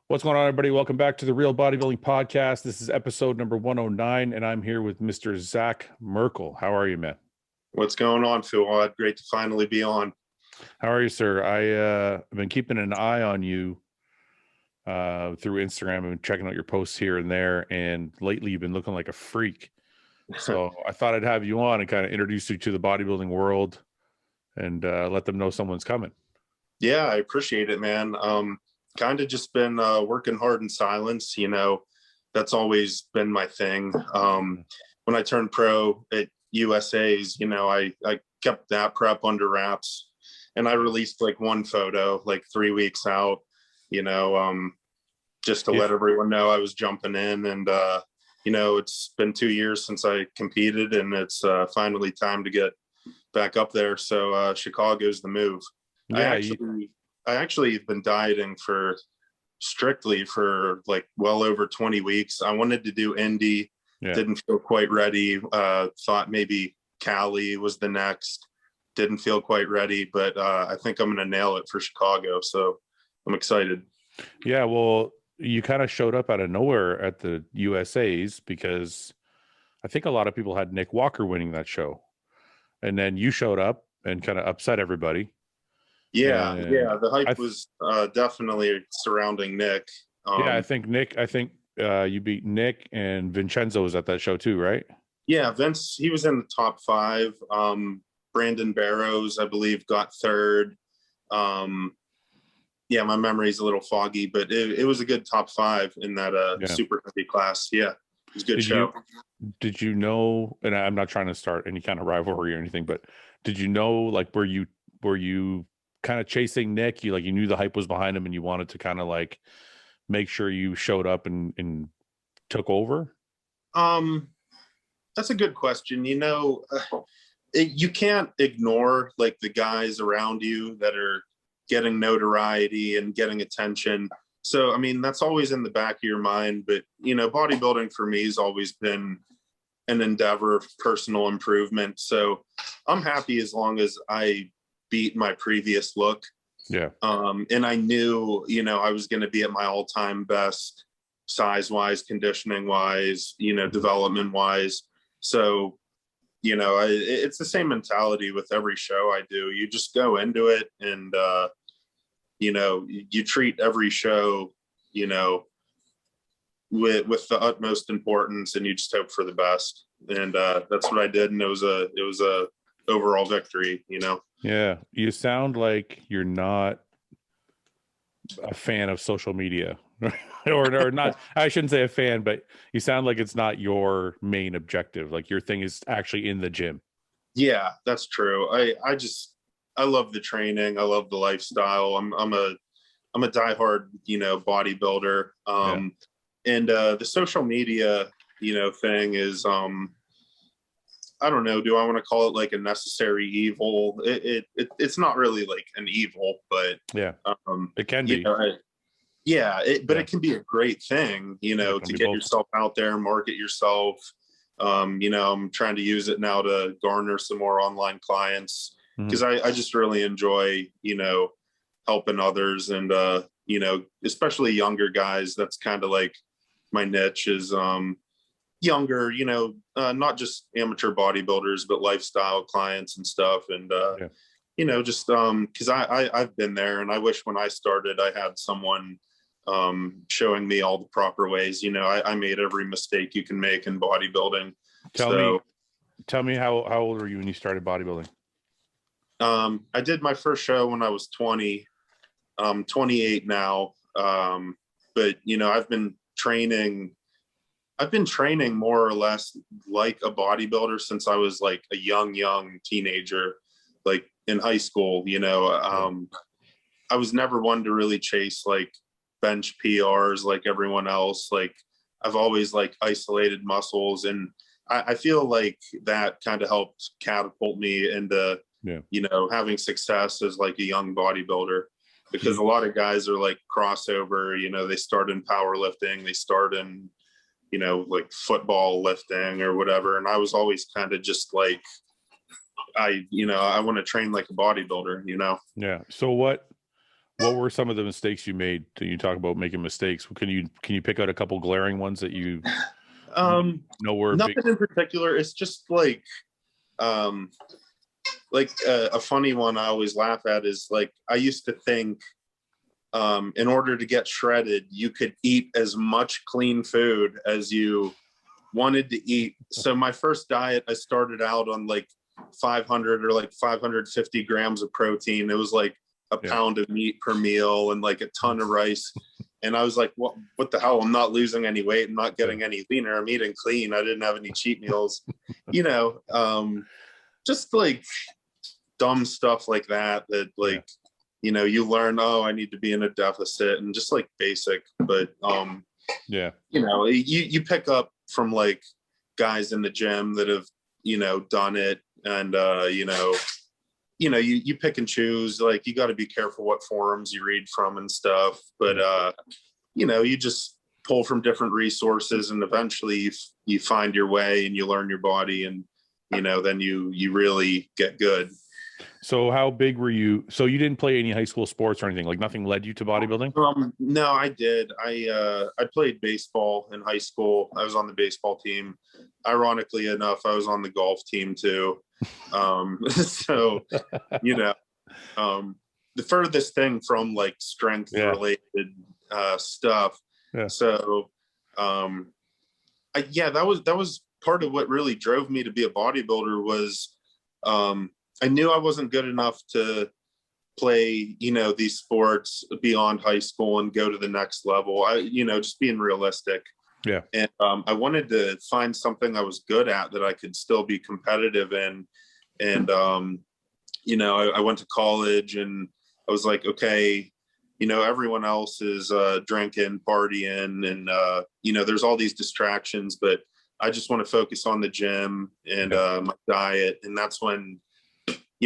What's going on, everybody? Welcome back to the Real Bodybuilding Podcast. This is episode number 109, and I'm here with Mr. Zach Merkel. How are you, man? What's going on, Fouad? Great to finally be on. How are you, sir? I've been keeping an eye on you through Instagram and checking out your posts here and there, and lately you've been looking like a freak. So I thought I'd have you on and kind of introduce you to the bodybuilding world and let them know someone's coming. Yeah, I appreciate it, man. Kind of just been working hard in silence. You know, that's always been my thing. When I turned pro at USA's, you know, I kept that prep under wraps, and I released like one photo like 3 weeks out, you know, just to let everyone know I was jumping in. And, you know, it's been 2 years since I competed, and it's finally time to get back up there. So Chicago's the move. Yeah, I actually have been dieting strictly for like well over 20 weeks. I wanted to do Indy, didn't feel quite ready. Thought maybe Cali was the next, didn't feel quite ready, but I think I'm going to nail it for Chicago. So I'm excited. Yeah, well, you kind of showed up out of nowhere at the USA's because I think a lot of people had Nick Walker winning that show. And then you showed up and kind of upset everybody. Yeah, the hype was definitely surrounding Nick. I think you beat Nick, and Vincenzo was at that show too, right? Yeah, Vince, he was in the top 5. Brandon Barrows, I believe, got third. Yeah, my memory's a little foggy, but it was a good top 5 in that super heavy class. Yeah, it was a good show. Did you know, and I'm not trying to start any kind of rivalry or anything, but did you know, like, were you kind of chasing Nick? You knew the hype was behind him and you wanted to kind of like make sure you showed up and took over? That's a good question. You know, you can't ignore like the guys around you that are getting notoriety and getting attention. So, I mean, that's always in the back of your mind, but you know, bodybuilding for me has always been an endeavor of personal improvement. So I'm happy as long as I beat my previous look. Yeah. And I knew, you know, I was going to be at my all-time best, size-wise, conditioning-wise, you know, development-wise. So, you know, it's the same mentality with every show I do. You just go into it and, you know, you treat every show, you know, with the utmost importance, and you just hope for the best. And that's what I did. And it was a overall victory, you know? Yeah. You sound like you're not a fan of social media or not. I shouldn't say a fan, but you sound like it's not your main objective. Like your thing is actually in the gym. Yeah, that's true. I love the training. I love the lifestyle. I'm a diehard, you know, bodybuilder. And the social media, you know, thing is, I don't know. Do I want to call it like a necessary evil? It's not really like an evil, but it can be. You know, it can be a great thing, you know, to get yourself out there, market yourself. You know, I'm trying to use it now to garner some more online clients because I just really enjoy, you know, helping others and, you know, especially younger guys. That's kind of like my niche is, younger, you know, not just amateur bodybuilders, but lifestyle clients and stuff. And, you know, just because I've been there, and I wish when I started, I had someone showing me all the proper ways. You know, I made every mistake you can make in bodybuilding. Tell me how old were you when you started bodybuilding? I did my first show when I was 20, 28 now. But, you know, I've been training more or less like a bodybuilder since I was like a young teenager, like in high school. You know, I was never one to really chase like bench PRs like everyone else. Like I've always like isolated muscles, and I feel like that kind of helped catapult me into, you know, having success as like a young bodybuilder, because a lot of guys are like crossover, you know, they start in powerlifting, they start in, you know, like football lifting or whatever. And I was always kind of just like, I want to train like a bodybuilder, you know? Yeah. So what What were some of the mistakes you made? You talk about making mistakes. Can you pick out a couple glaring ones that you know were nothing big? in particular. It's just like a funny one I always laugh at is like, I used to think in order to get shredded, you could eat as much clean food as you wanted to eat. So my first diet, I started out on like 500 or like 550 grams of protein. It was like a pound of meat per meal and like a ton of rice. And I was like, what the hell? I'm not losing any weight. I'm not getting any leaner. I'm eating clean. I didn't have any cheat meals, just like dumb stuff like that like, you learn, I need to be in a deficit and just like basic, but you pick up from like guys in the gym that have, done it. And, you pick and choose, like, you got to be careful what forums you read from and stuff, but, you just pull from different resources and eventually you find your way and you learn your body and, then you really get good. So how big were you? So you didn't play any high school sports or anything? Like nothing led you to bodybuilding? No, I did. I played baseball in high school. I was on the baseball team. Ironically enough, I was on the golf team too. So, the furthest thing from like strength related stuff. Yeah. So, that was part of what really drove me to be a bodybuilder was, I knew I wasn't good enough to play, these sports beyond high school and go to the next level. Just being realistic. Yeah. And I wanted to find something I was good at that I could still be competitive in. And, I went to college and I was like, okay, everyone else is drinking, partying, and, there's all these distractions, but I just want to focus on the gym and my diet. And that's when,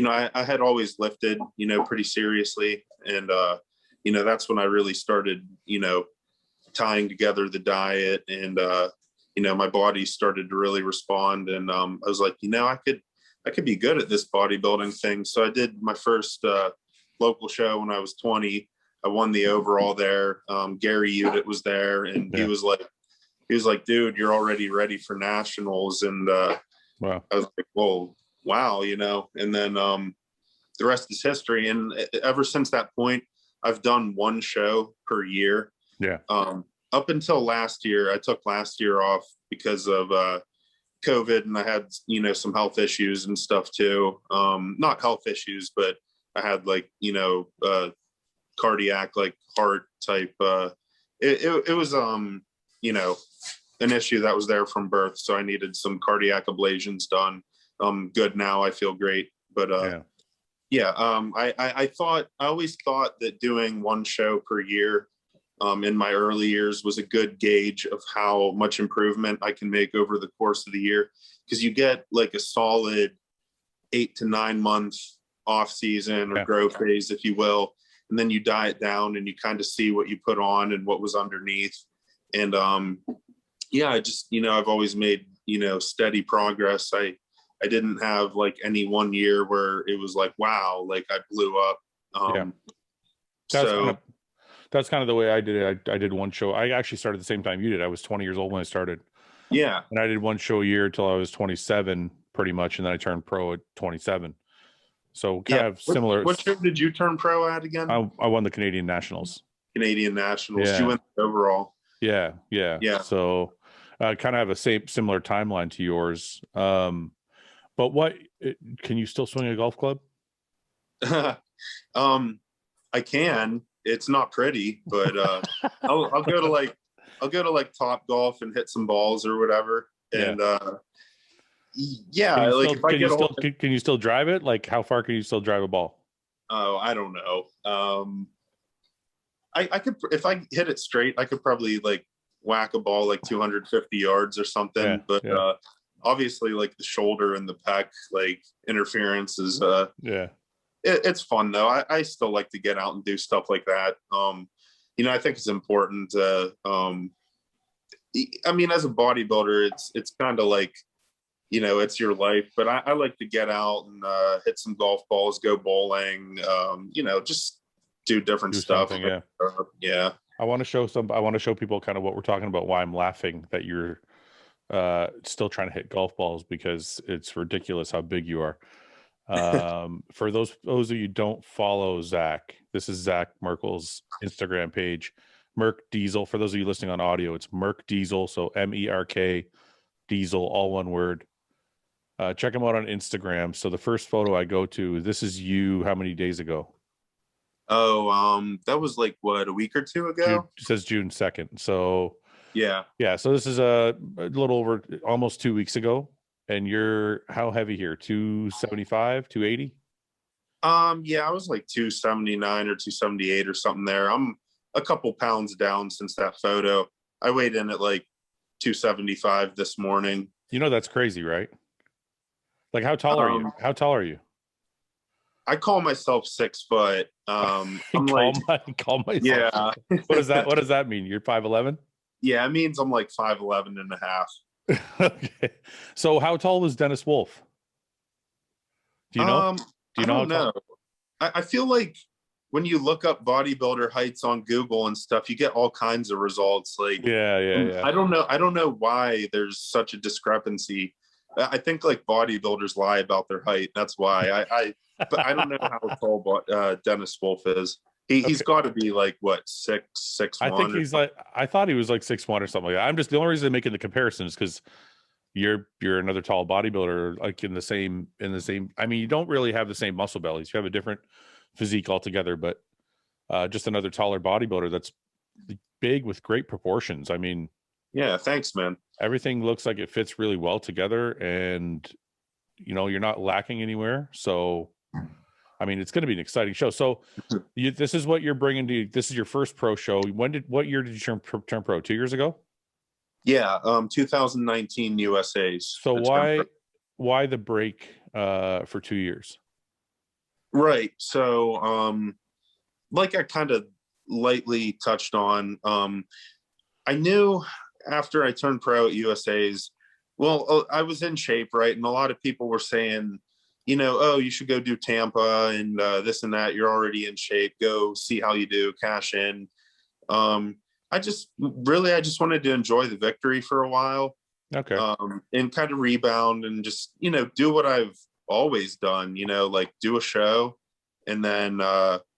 I had always lifted, pretty seriously. And, that's when I really started, tying together the diet and, my body started to really respond. And I was like, I could be good at this bodybuilding thing. So I did my first local show when I was 20. I won the overall there. Gary Udit was there and he was like, dude, you're already ready for nationals. And wow. I was like, whoa. Wow, and then the rest is history. And ever since that point, I've done one show per year. Yeah. Up until last year, I took last year off because of COVID, and I had some health issues and stuff too. Not health issues, but I had like cardiac, like heart type. It was an issue that was there from birth, so I needed some cardiac ablations done. I'm good now. I feel great. But I always thought that doing one show per year in my early years was a good gauge of how much improvement I can make over the course of the year. Because you get like a solid 8 to 9 month off season or growth phase, if you will. And then you diet down and you kind of see what you put on and what was underneath. And I just, I've always made, steady progress. I didn't have like any one year where it was like, wow, like I blew up. That's kind of the way I did it. I did one show. I actually started the same time you did. I was 20 years old when I started. Yeah. And I did one show a year until I was 27 pretty much. And then I turned pro at 27. So kind of similar. What show did you turn pro at again? I won the Canadian Nationals. Canadian Nationals. Yeah. You went overall. Yeah. So I kind of have a similar timeline to yours. But can you still swing a golf club? I can. It's not pretty, but I'll go to like Top Golf and hit some balls or whatever. And can you still drive it? Like how far can you still drive a ball? Oh, I don't know. I could, if I hit it straight, I could probably like whack a ball like 250 yards or something. Obviously like the shoulder and the pec, like interference is, it's fun though. I still like to get out and do stuff like that. I think it's important to, as a bodybuilder, it's kind of like, it's your life, but I like to get out and hit some golf balls, go bowling, just do different Do stuff. something, yeah. Yeah. I want to show people kind of what we're talking about, why I'm laughing that you're still trying to hit golf balls, because it's ridiculous how big you are. For those of you who don't follow Zach, this is Zach Merkel's Instagram page, Merk Diesel. For those of you listening on audio, it's Merk Diesel, so MERK Diesel, all one word. Check him out on Instagram. So the first photo I go to, this is you how many days ago? Oh, that was like what, a week or two ago? It says June 2nd. So Yeah. so this is a little over almost 2 weeks ago. And you're how heavy here? 275, 280? Yeah, I was like 279 or 278 or something there. I'm a couple pounds down since that photo. I weighed in at like 275 this morning. You know, that's crazy, right? Like, how tall are you? How tall are you? I call myself 6 foot. I'm call myself. Yeah. What does that mean? You're 5'11"? Yeah, it means I'm like 5'11" and a half. Okay. So how tall was Dennis Wolf? Do you know? I don't know. I feel like when you look up bodybuilder heights on Google and stuff, you get all kinds of results. Like, yeah. I don't know why there's such a discrepancy. I think like bodybuilders lie about their height. That's why but I don't know how tall Dennis Wolf is. He's got to be like what, 6'1". I think he's like, I thought he was like 6'1" or something like that. The only reason I'm making the comparison is because you're another tall bodybuilder, like in the same. I mean, you don't really have the same muscle bellies. You have a different physique altogether, but just another taller bodybuilder that's big with great proportions. I mean, yeah, thanks, man. Everything looks like it fits really well together, and you're not lacking anywhere. So, I mean, it's going to be an exciting show. So, this is what you're bringing to. This is your first pro show. What year did you turn pro? 2 years ago. Yeah, 2019 USA's. So why the break for 2 years? Right. So, like I kind of lightly touched on, I knew after I turned pro at USA's, well, I was in shape, right? And a lot of people were saying, oh, you should go do Tampa and this and that. You're already in shape. Go see how you do, cash in. I just wanted to enjoy the victory for a while. Okay. And kind of rebound and just, do what I've always done, like do a show and then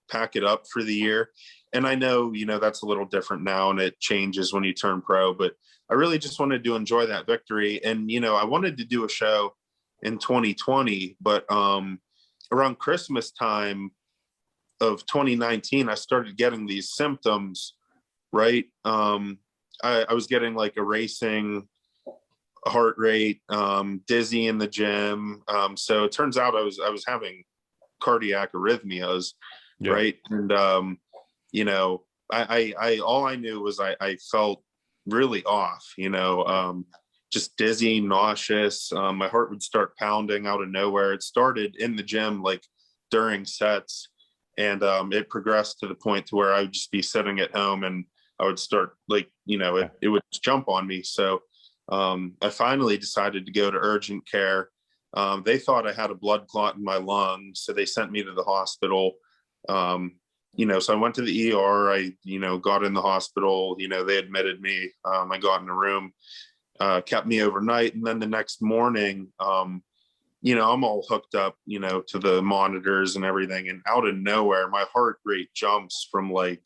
pack it up for the year. And I know, that's a little different now and it changes when you turn pro, but I really just wanted to enjoy that victory. And, I wanted to do a show in 2020, but around Christmas time of 2019, I started getting these symptoms, right? I was getting like a racing heart rate, dizzy in the gym. So it turns out I was having cardiac arrhythmias, right? And I all I knew was I felt really off, just dizzy, nauseous. My heart would start pounding out of nowhere. It started in the gym, like during sets, and it progressed to the point to where I would just be sitting at home and I would start like, it would jump on me. So I finally decided to go to urgent care. They thought I had a blood clot in my lungs, so they sent me to the hospital. So I went to the ER. I, got in the hospital. They admitted me. I got in a room, kept me overnight, and then the next morning, I'm all hooked up, to the monitors and everything. And out of nowhere, my heart rate jumps from like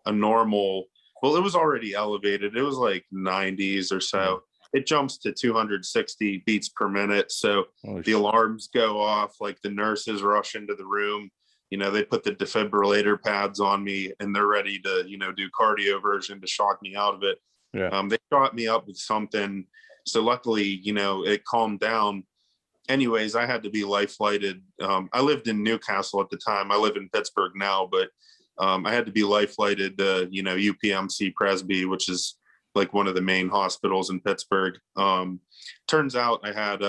a normal. Well, it was already elevated. It was like 90s or so. It jumps to 260 beats per minute. So the alarms go off, like the nurses rush into the room. They put the defibrillator pads on me and they're ready to, do cardioversion to shock me out of it. Yeah. They shot me up with something. So luckily, it calmed down. Anyways, I had to be life flighted. I lived in Newcastle at the time. I live in Pittsburgh now, but I had to be life flighted to, UPMC Presby, which is like one of the main hospitals in Pittsburgh. Turns out I had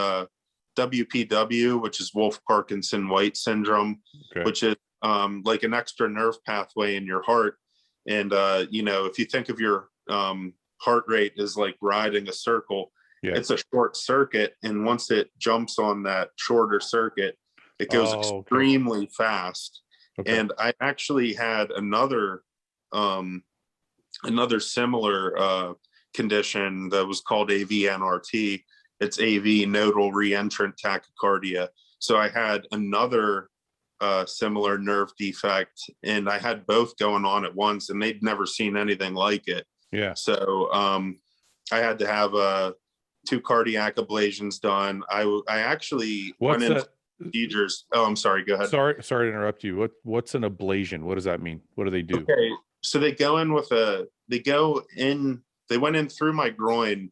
WPW, which is Wolff-Parkinson-White syndrome, which is like an extra nerve pathway in your heart. And, if you think of your heart rate as like riding a circle, it's a short circuit. And once it jumps on that shorter circuit, it goes extremely fast. Okay. And I actually had another similar condition that was called AVNRT. It's AV nodal reentrant tachycardia. So I had another similar nerve defect, and I had both going on at once, and they'd never seen anything like it. Yeah. So I had to have 2 cardiac ablations done. I actually went in procedures. Oh, I'm sorry. Go ahead. Sorry to interrupt you. What's an ablation? What does that mean? What do they do? Okay, so they went in through my groin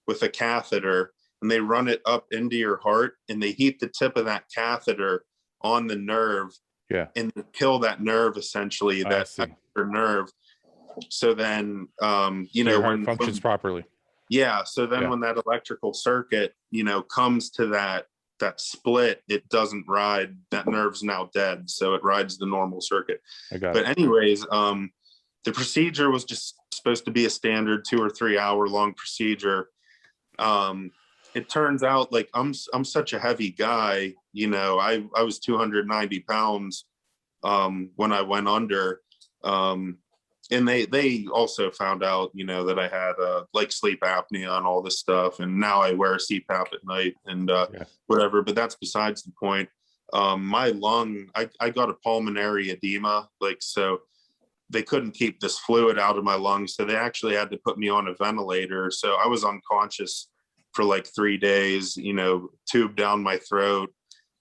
with a catheter, and they run it up into your heart, and they heat the tip of that catheter on the nerve, and kill that nerve, essentially, that nerve. So then, your heart functions properly. Yeah. So then when that electrical circuit, comes to that split, it doesn't ride. That nerve's now dead. So it rides the normal circuit. But anyways, the procedure was just supposed to be a standard 2 or 3 hour long procedure. It turns out, like, I'm such a heavy guy, I was 290 pounds when I went under. And they also found out, that I had like sleep apnea and all this stuff. And now I wear a CPAP at night and whatever, but that's besides the point. My lung, I got a pulmonary edema, so they couldn't keep this fluid out of my lungs. So they actually had to put me on a ventilator. So I was unconscious for like 3 days, tube down my throat,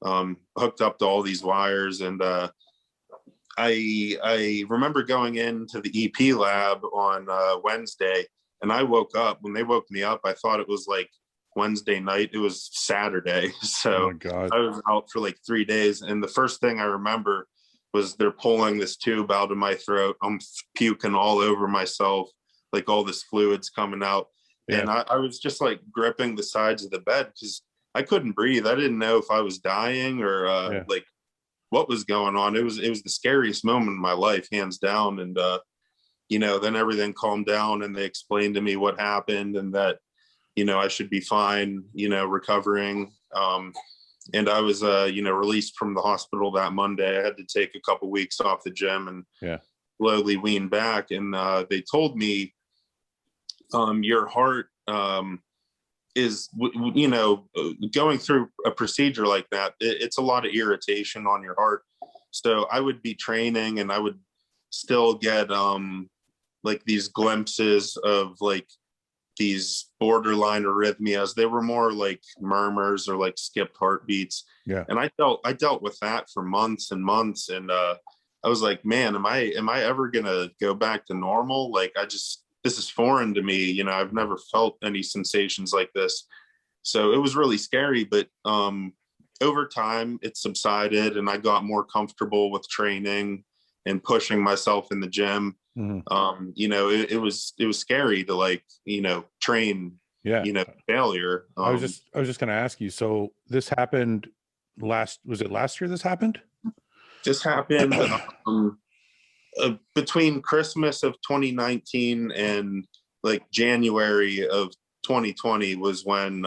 hooked up to all these wires. And I remember going into the EP lab on Wednesday, and I woke up. When they woke me up, I thought it was like Wednesday night. It was Saturday. So I was out for like 3 days. And the first thing I remember was they're pulling this tube out of my throat. I'm puking all over myself, like all this fluid's coming out. Yeah. And I was just like gripping the sides of the bed because I couldn't breathe. I didn't know if I was dying or like what was going on. It was the scariest moment in my life, hands down. And then everything calmed down, and they explained to me what happened, and that I should be fine, recovering. And I was released from the hospital that Monday. I had to take a couple weeks off the gym and slowly wean back. And they told me your heart is, going through a procedure like that, it's a lot of irritation on your heart. So I would be training, and I would still get like these glimpses of like these borderline arrhythmias. They were more like murmurs or like skipped heartbeats. Yeah. And I dealt with that for months and months. And I was like, man, am I ever gonna go back to normal? Like, this is foreign to me. I've never felt any sensations like this. So it was really scary, but over time it subsided, and I got more comfortable with training and pushing myself in the gym. Mm-hmm. It was scary to like, train, failure. I was just going to ask you, so this happened was it last year this happened? This happened between Christmas of 2019 and like January of 2020 was when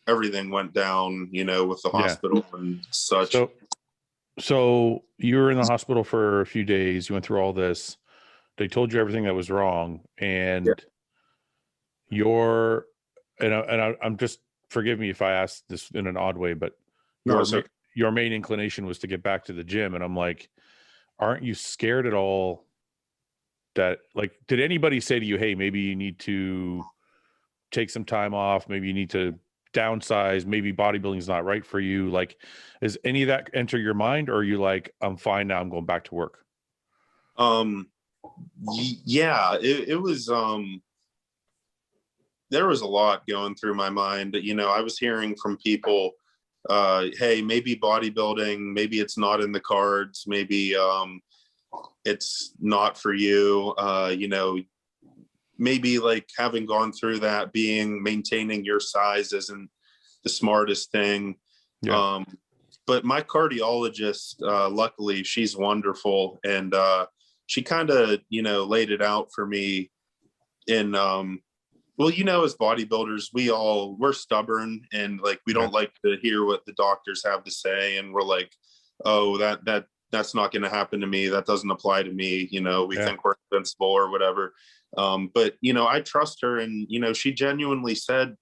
everything went down, with the hospital and such. So you were in the hospital for a few days. You went through all this. They told you everything that was wrong, and I'm just, forgive me if I ask this in an odd way, but your main inclination was to get back to the gym. And I'm like, aren't you scared at all that, like, did anybody say to you, hey, maybe you need to take some time off, maybe you need to downsize, maybe bodybuilding is not right for you? Like, does any of that enter your mind, or are you like, I'm fine now, I'm going back to work? It was there was a lot going through my mind. I was hearing from people, hey, maybe bodybuilding, maybe it's not in the cards, maybe it's not for you. Maybe like having gone through that, maintaining your size isn't the smartest thing. But my cardiologist, luckily, she's wonderful, and she kind of laid it out for me in as bodybuilders, we're stubborn, and like we don't like to hear what the doctors have to say, and we're like, oh, that that's not going to happen to me. That doesn't apply to me. You know, we think we're invincible or whatever. But, you know, I trust her, and, you know, she genuinely said,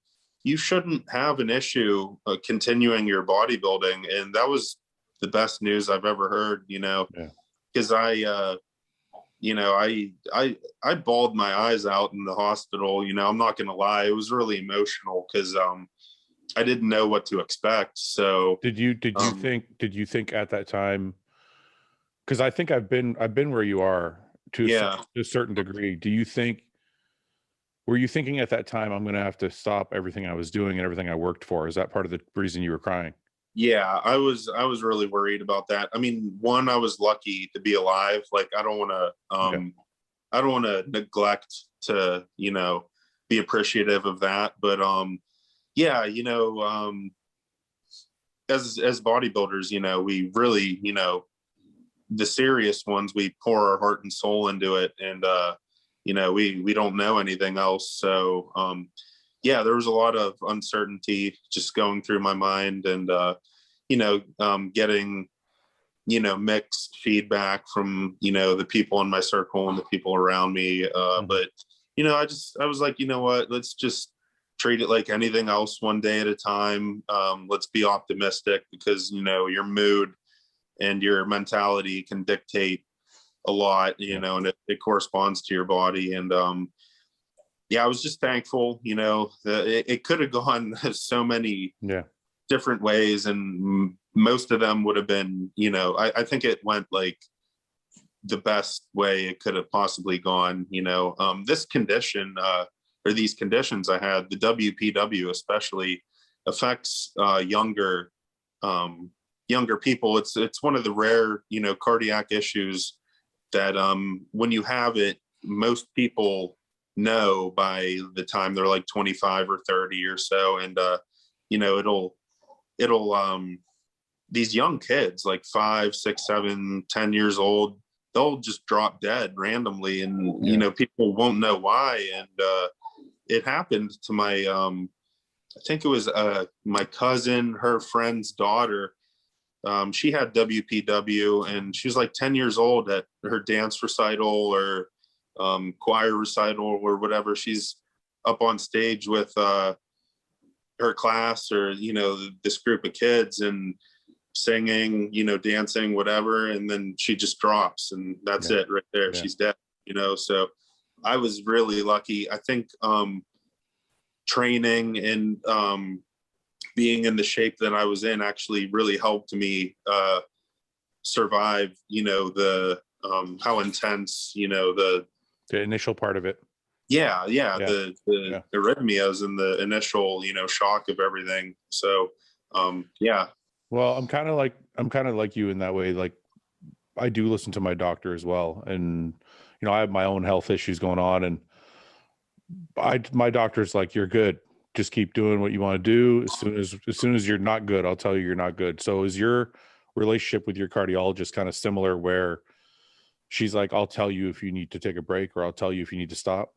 you shouldn't have an issue continuing your bodybuilding. And that was the best news I've ever heard, you know, because you know, I bawled my eyes out in the hospital. You know, I'm not going to lie. It was really emotional because I didn't know what to expect. So did you think at that time, because I think I've been where you are to a certain degree. Were you thinking at that time, I'm going to have to stop everything I was doing and everything I worked for? Is that part of the reason you were crying? Yeah, I was really worried about that. I mean, one, I was lucky to be alive. Like, I don't want to neglect to, you know, be appreciative of that. But yeah, you know, as bodybuilders, you know, we really, you know, the serious ones, we pour our heart and soul into it, and you know, we don't know anything else. So yeah, there was a lot of uncertainty just going through my mind, and you know, getting, you know, mixed feedback from, you know, the people in my circle and the people around me. But, you know, I was like, you know what, let's just treat it like anything else, one day at a time. Let's be optimistic, because, you know, your mood and your mentality can dictate a lot, you know, and it corresponds to your body. And yeah, I was just thankful, you know, that it could have gone so many different ways, and most of them would have been, you know, I think it went like the best way it could have possibly gone. You know, this condition or these conditions I had, the WPW especially, affects younger people. It's one of the rare, you know, cardiac issues that when you have it, most people know by the time they're like 25 or 30 or so. And you know, it'll these young kids, like 5, 6, 7, 10 years old, they'll just drop dead randomly, and you know, people won't know why. And it happened to my I think it was my cousin, her friend's daughter. She had WPW, and she was like 10 years old at her dance recital or choir recital or whatever. She's up on stage with her class, or, you know, this group of kids, and singing, you know, dancing, whatever. And then she just drops, and that's it right there. She's dead, you know? So I was really lucky. I think training and being in the shape that I was in actually really helped me survive, you know, the how intense, you know, the initial part of it. The arrhythmias and the initial, you know, shock of everything. So yeah. Well, I'm kind of like you in that way. Like, I do listen to my doctor as well, and you know, I have my own health issues going on, and my doctor's like, you're good, just keep doing what you want to do. As soon as you're not good, I'll tell you you're not good. So is your relationship with your cardiologist kind of similar, where she's like, I'll tell you if you need to take a break, or I'll tell you if you need to stop?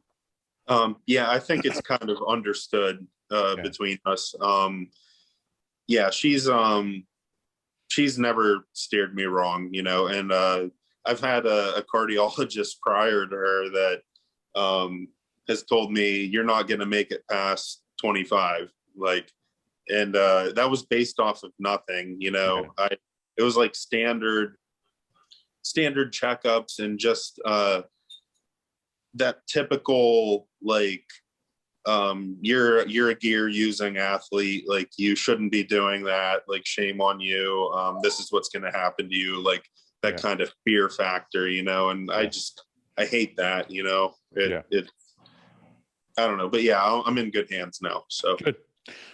Yeah, I think it's kind of understood between us. Yeah, she's never steered me wrong, you know, and I've had a cardiologist prior to her that has told me, you're not going to make it past 25. Like, and that was based off of nothing, you know. It was like standard checkups, and just that typical, like, you're a gear using athlete, like, you shouldn't be doing that, like, shame on you, this is what's going to happen to you, like that kind of fear factor, you know. And I hate that, you know. It I don't know, but yeah, I'm in good hands now. So good.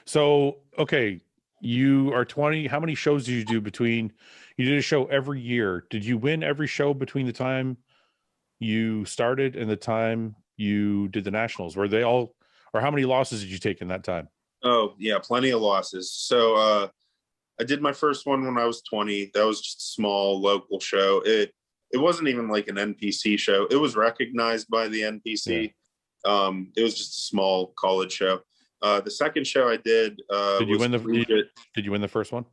So okay, you are 20. How many shows did you do between? You did a show every year. Did you win every show between the time you started and the time you did the nationals? Were they all, or how many losses did you take in that time? Oh yeah, plenty of losses. So I did my first one when I was 20. That was just a small local show. It wasn't even like an NPC show. It was recognized by the NPC. It was just a small college show. The second show I did, did you win the first one?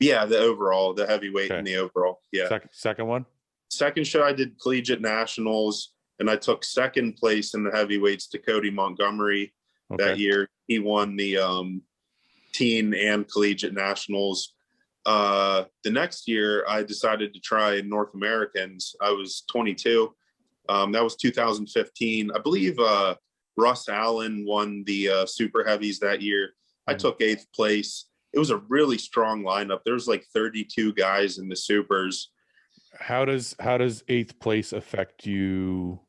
Yeah, the heavyweight and Okay. the overall. Yeah. Second one? Second show, I did collegiate nationals, and I took second place in the heavyweights to Cody Montgomery that year. He won the teen and collegiate nationals. The next year, I decided to try North Americans. I was 22. That was 2015. I believe Russ Allen won the super heavies that year. I took 8th place. It was a really strong lineup. There was like 32 guys in the supers. How does 8th place affect you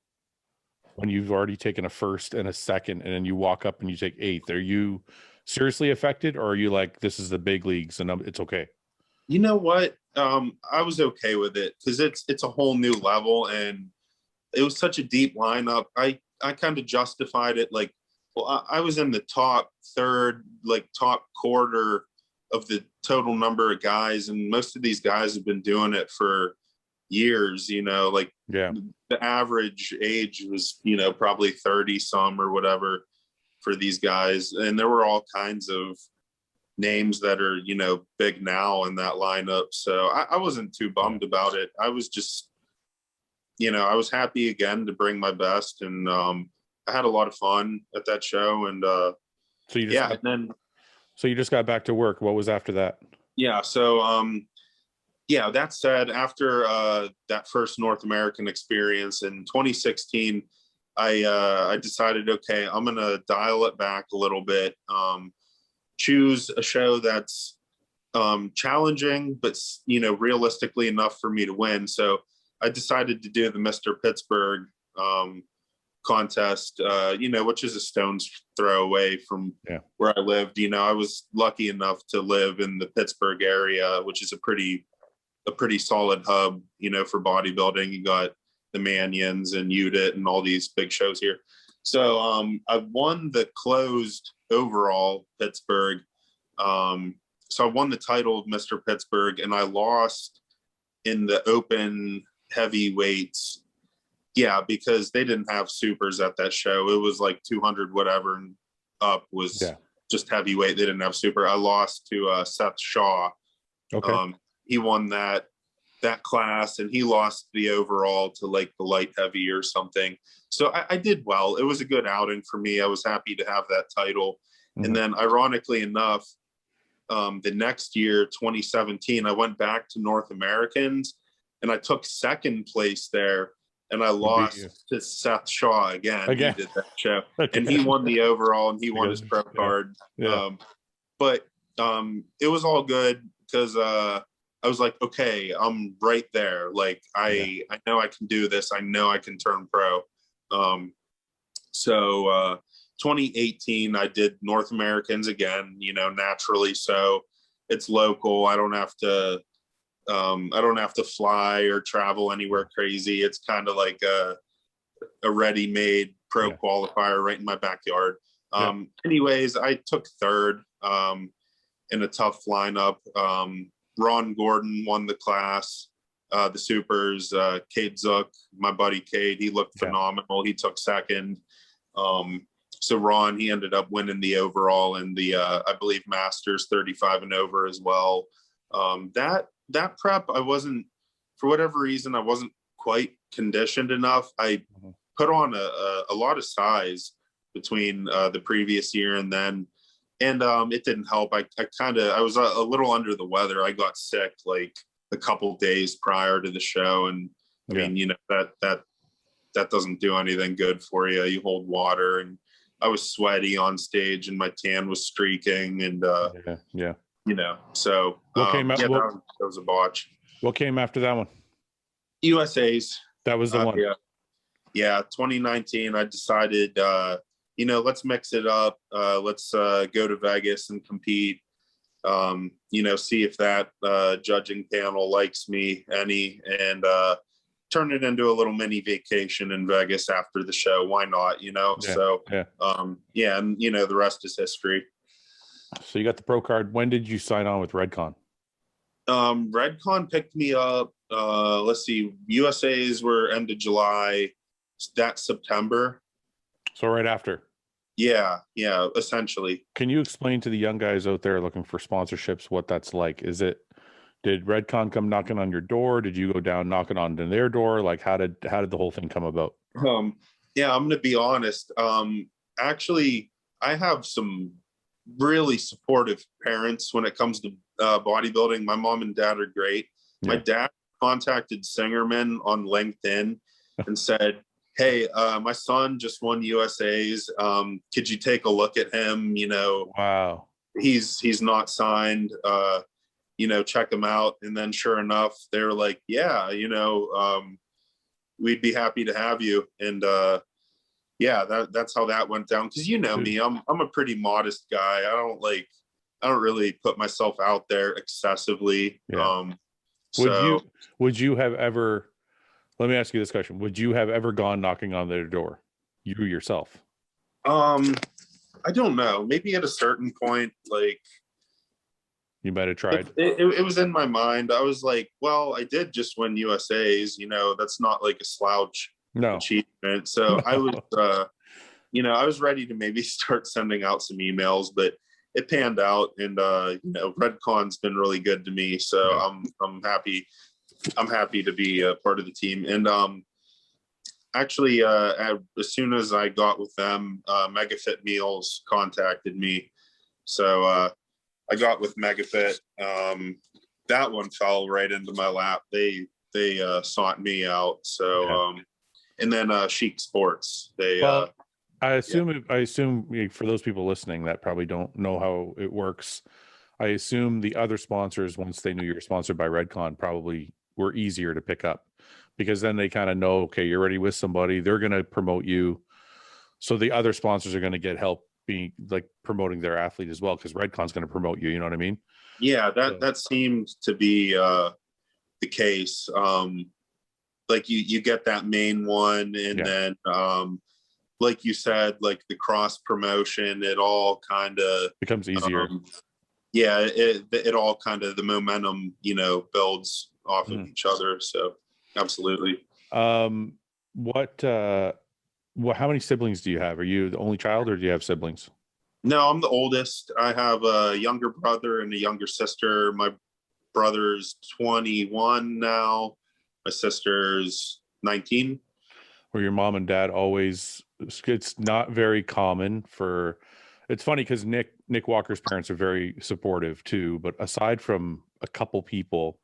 when you've already taken a first and a second, and then you walk up and you take 8th? Are you seriously affected, or are you like, this is the big leagues and it's okay? You know what? I was okay with it because it's a whole new level, and it was such a deep lineup. I kind of justified it. Like, well, I was in the top third, like top quarter of the total number of guys, and most of these guys have been doing it for years. Like the average age was probably 30 some or whatever for these guys, and there were all kinds of names that are big now in that lineup. So I wasn't too bummed about it. I was just I was happy again to bring my best, and I had a lot of fun at that show. And so you just got back to work. What was after that? Yeah. So, that said, after that first North American experience in 2016, I decided, okay, I'm going to dial it back a little bit, choose a show that's challenging, but, realistically enough for me to win. So I decided to do the Mr. Pittsburgh contest, which is a stone's throw away from where I lived. I was lucky enough to live in the Pittsburgh area, which is a pretty solid hub, for bodybuilding. You got the Manions and UDIT and all these big shows here. So I won the closed overall Pittsburgh. So I won the title of Mr. Pittsburgh, and I lost in the open heavyweights. Yeah, because they didn't have supers at that show. It was like 200 whatever and up was just heavyweight. They didn't have super. I lost to Seth Shaw. Okay. He won that class, and he lost the overall to like the light heavy or something. So I did well. It was a good outing for me. I was happy to have that title. And then ironically enough, the next year, 2017, I went back to North Americans, and I took second place there. And I lost to Seth Shaw again. He did that show. And he won the overall, and he won his pro card. But it was all good because I was like, okay, I'm right there. Like, I know I can do this. I know I can turn pro. So 2018, I did North Americans again, naturally. So it's local. I don't have to fly or travel anywhere crazy. It's kind of like a ready-made pro qualifier right in my backyard. Anyways, I took third in a tough lineup. Ron Gordon won the class, the supers. Cade Zook, my buddy Cade, he looked phenomenal. He took second. So Ron, he ended up winning the overall and the, I believe, Masters 35 and over as well. That prep, I wasn't, for whatever reason, I wasn't quite conditioned enough. I put on a lot of size between the previous year and then, and it didn't help. I was a little under the weather. I got sick like a couple days prior to the show, and I mean, that doesn't do anything good for you. You hold water, and I was sweaty on stage, and my tan was streaking, and so that was a botch. What came after that one? USA's. That was the one. Yeah. 2019, I decided, let's mix it up. Let's go to Vegas and compete. See if that judging panel likes me any, and turn it into a little mini vacation in Vegas after the show. Why not? And the rest is history. So you got the pro card. When did you sign on with Redcon? Redcon picked me up. Let's see, USA's were end of July, that September. So right after. Yeah, essentially. Can you explain to the young guys out there looking for sponsorships what that's like? Is it Did Redcon come knocking on your door? Did you go down knocking on their door? Like, how did the whole thing come about? Yeah, I'm going to be honest. Actually, I have some really supportive parents when it comes to bodybuilding. My mom and dad are great. Yeah. My dad contacted Singerman on LinkedIn and said, "Hey, my son just won USA's. Could you take a look at him? You know, Wow, he's not signed. You know, check him out." And then, sure enough, they were like, "Yeah, you know, we'd be happy to have you." And yeah, that's how that went down. Because you know me, I'm a pretty modest guy. I don't really put myself out there excessively. Yeah. So would you have ever? Let me ask you this question: would you have ever gone knocking on their door, you yourself? I don't know. Maybe at a certain point, like, You might have tried. it was in my mind. I was like, well, I did just win USA's. You know, that's not like a slouch achievement. So I was, you know, I was ready to maybe start sending out some emails, but it panned out. And you know, Redcon's been really good to me. So I'm happy. I'm happy to be a part of the team. And actually, as soon as I got with them, MegaFit Meals contacted me. So I got with MegaFit. That one fell right into my lap. They sought me out. So and then Chic Sports. I assume for those people listening that probably don't know how it works, I assume the other sponsors, once they knew you were sponsored by Redcon, probably were easier to pick up, because then they kind of know, okay, you're already with somebody, they're going to promote you. So the other sponsors are going to get help being like promoting their athlete as well, because Redcon's going to promote you. You know what I mean? Yeah, that seems to be the case. Like you get that main one, and then like you said, like the cross promotion, it all kind of becomes easier. Yeah, it all kind of, the momentum, you know, builds off of each other. So absolutely. How many siblings do you have? Are you the only child, or do you have siblings? No, I'm the oldest. I have a younger brother and a younger sister. My brother's 21 now. My sister's 19. Were your mom and dad always? It's not very common for. It's funny because Nick Walker's parents are very supportive too, but aside from a couple people,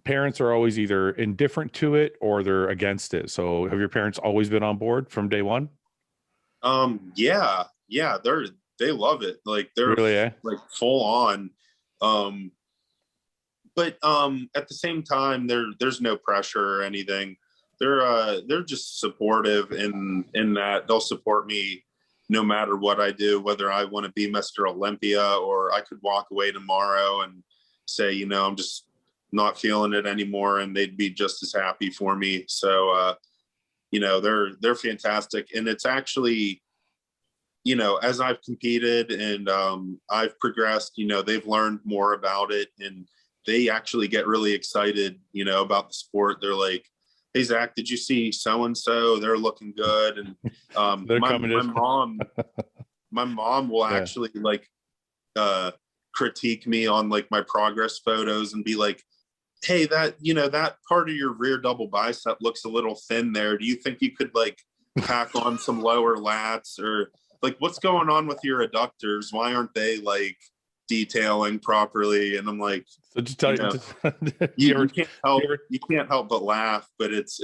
parents are always either indifferent to it or they're against it. So have your parents always been on board from day one? Yeah, they love it. Like they're really, like full on. But at the same time, there's no pressure or anything. They're just supportive in that they'll support me no matter what I do, whether I want to be Mr. Olympia or I could walk away tomorrow and say, you know, I'm just not feeling it anymore, and they'd be just as happy for me. So you know, they're fantastic. And it's actually, you know, as I've competed and I've progressed, you know, they've learned more about it, and they actually get really excited, you know, about the sport. They're like, "Hey Zach, did you see so-and-so? They're looking good." And my mom will actually like critique me on like my progress photos and be like, "Hey, that, you know, that part of your rear double bicep looks a little thin there. Do you think you could like pack on some lower lats, or like what's going on with your adductors? Why aren't they like detailing properly?" And I'm like, so just tell you can't help but laugh, but it's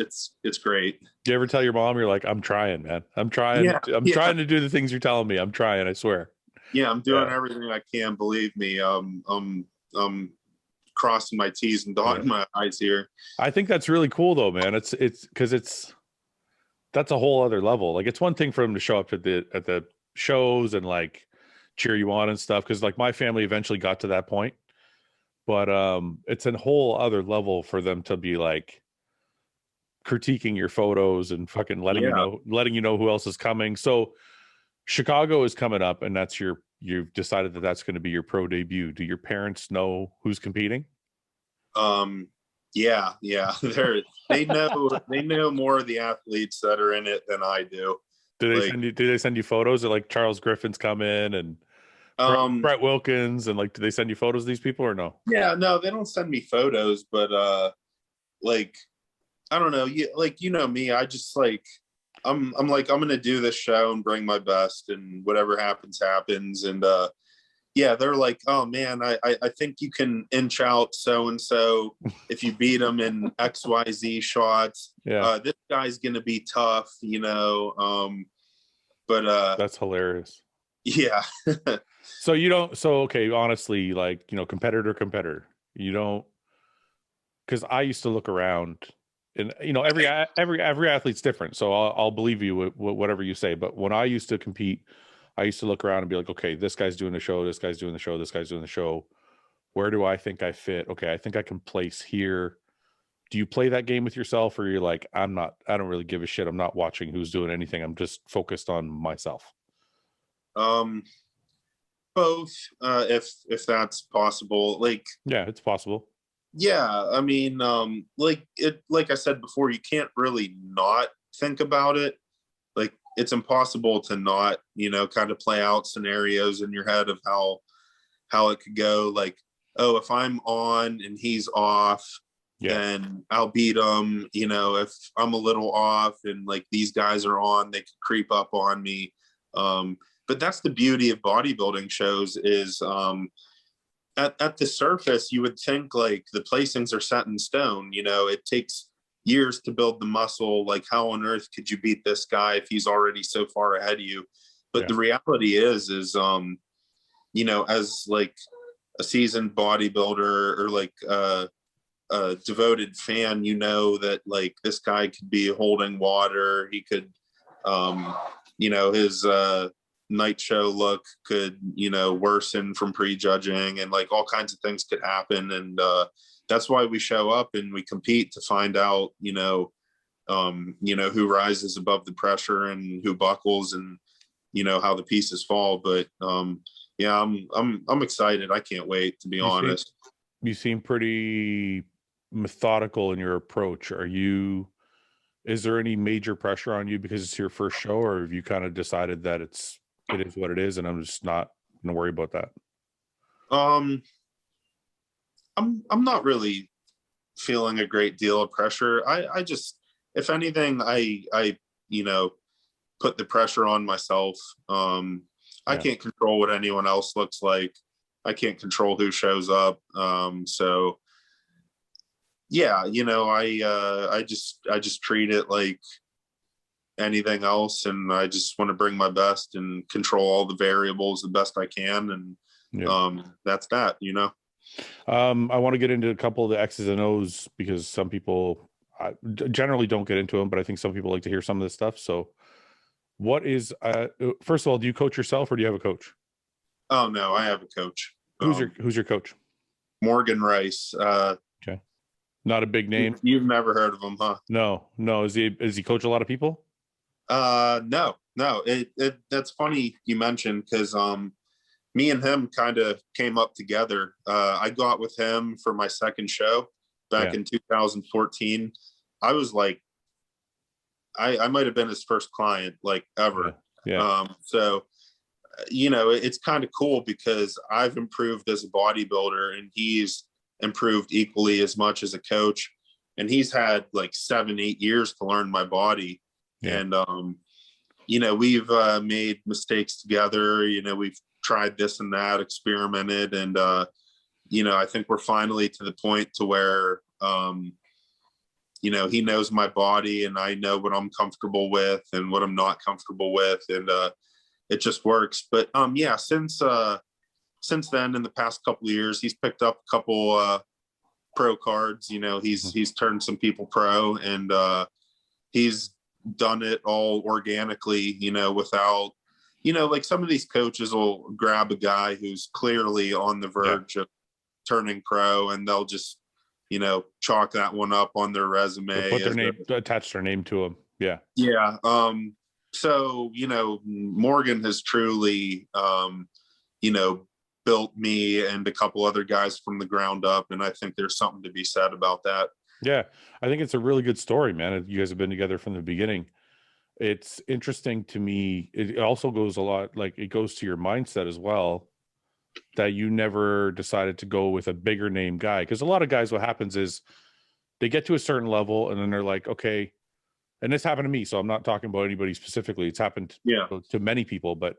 great. Do you ever tell your mom, you're like, "I'm trying, man. I'm trying. I'm trying to do the things you're telling me. I'm trying. I swear." Yeah, I'm doing everything I can. Believe me. I'm crossing my T's and dotting my I's here. I think that's really cool though, man. It's because that's a whole other level. Like, it's one thing for them to show up at the shows and like cheer you on and stuff, because like my family eventually got to that point, but it's a whole other level for them to be like critiquing your photos and fucking letting you know who else is coming. So Chicago is coming up, and you've decided that that's going to be your pro debut. Do your parents know who's competing? Yeah. They know more of the athletes that are in it than I do. Do they send you photos of like Charles Griffin's come in and Brett Wilkins, and like, do they send you photos of these people or no? Yeah, no, they don't send me photos, but like, I don't know. You know me, I just like, I'm like, I'm gonna do this show and bring my best, and whatever happens happens. And yeah, they're like, oh man, I think you can inch out so and so if you beat them in XYZ shots. Yeah, this guy's gonna be tough, you know. But that's hilarious. yeah. So you don't. So okay, honestly, like, you know, competitor. You don't, because I used to look around, and you know, every athlete's different. So I'll believe you with whatever you say. But when I used to compete, I used to look around and be like, okay, this guy's doing the show, this guy's doing the show, this guy's doing the show. Where do I think I fit? Okay, I think I can place here. Do you play that game with yourself, or you're like, I don't really give a shit. I'm not watching who's doing anything. I'm just focused on myself. Both, if that's possible. Like, yeah, it's possible. Yeah, I mean, like I said before, you can't really not think about it. Like, it's impossible to not, you know, kind of play out scenarios in your head of how it could go. Like, oh, if I'm on and he's off, then I'll beat him. You know, if I'm a little off and like these guys are on, they could creep up on me. But that's the beauty of bodybuilding shows is, at the surface, you would think like the placings are set in stone. You know, it takes years to build the muscle. Like, how on earth could you beat this guy if he's already so far ahead of you? But the reality is, you know, as like a seasoned bodybuilder or like a devoted fan, you know that like this guy could be holding water. He could, you know, his night show look could, you know, worsen from prejudging, and like all kinds of things could happen. And that's why we show up and we compete to find out, you know, who rises above the pressure and who buckles, and you know how the pieces fall. But yeah, I'm excited. I can't wait, to be honest. You seem pretty methodical in your approach. Is there any major pressure on you because it's your first show, or have you kind of decided that it is what it is, and I'm just not gonna worry about that? I'm not really feeling a great deal of pressure. I just, if anything, I you know, put the pressure on myself. I can't control what anyone else looks like. I can't control who shows up. So yeah, you know, I just treat it like anything else, and I just want to bring my best and control all the variables the best I can. And that's that, you know. I want to get into a couple of the X's and O's because some people generally don't get into them, but I think some people like to hear some of this stuff. So what is, first of all, do you coach yourself or do you have a coach? Oh no, I have a coach. Who's your coach? Morgan Rice. Okay. Not a big name. You've never heard of him, huh? No. Is he coach a lot of people? No. That's funny you mentioned, because me and him kind of came up together. I got with him for my second show back in 2014. I was like, I might have been his first client like ever. So, you know, it's kind of cool because I've improved as a bodybuilder and he's improved equally as much as a coach. And he's had like 7-8 years to learn my body. And, you know, we've made mistakes together. You know, we've tried this and that, experimented. And, you know, I think we're finally to the point to where, you know, he knows my body and I know what I'm comfortable with and what I'm not comfortable with. And it just works. But yeah, since then, in the past couple of years, he's picked up a couple pro cards. You know, he's turned some people pro, and he's done it all organically, you know, without, you know, like some of these coaches will grab a guy who's clearly on the verge of turning pro and they'll just, you know, chalk that one up on their resume. They'll put their name, attach their name to them. Yeah. Yeah. So, you know, Morgan has truly, you know, built me and a couple other guys from the ground up. And I think there's something to be said about that. Yeah. I think it's a really good story, man. You guys have been together from the beginning. It's interesting to me. It also goes a lot, like it goes to your mindset as well. that you never decided to go with a bigger name guy? Because a lot of guys, what happens is they get to a certain level and then they're like, okay, and this happened to me, so I'm not talking about anybody specifically. It's happened to many people, but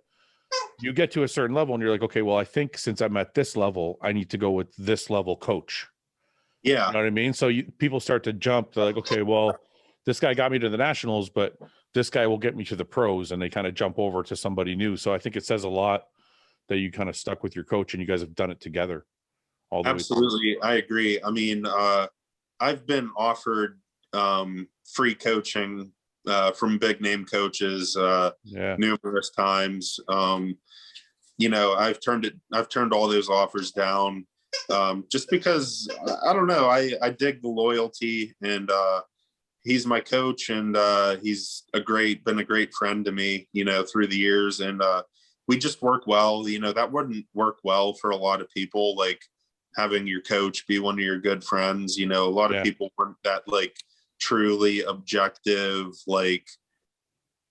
you get to a certain level and you're like, okay, well, I think since I'm at this level, I need to go with this level coach. Yeah. You know what I mean? So people start to jump. They're like, okay, well, this guy got me to the nationals, but this guy will get me to the pros, and they kind of jump over to somebody new. So I think it says a lot that you kind of stuck with your coach and you guys have done it together. Absolutely. I agree. I mean, I've been offered free coaching from big name coaches numerous times. You know, I've turned all those offers down just because I don't know. I dig the loyalty, and he's my coach, and he's been a great friend to me, you know, through the years, and we just work well. You know, that wouldn't work well for a lot of people, like having your coach be one of your good friends. You know, a lot of people weren't that like truly objective like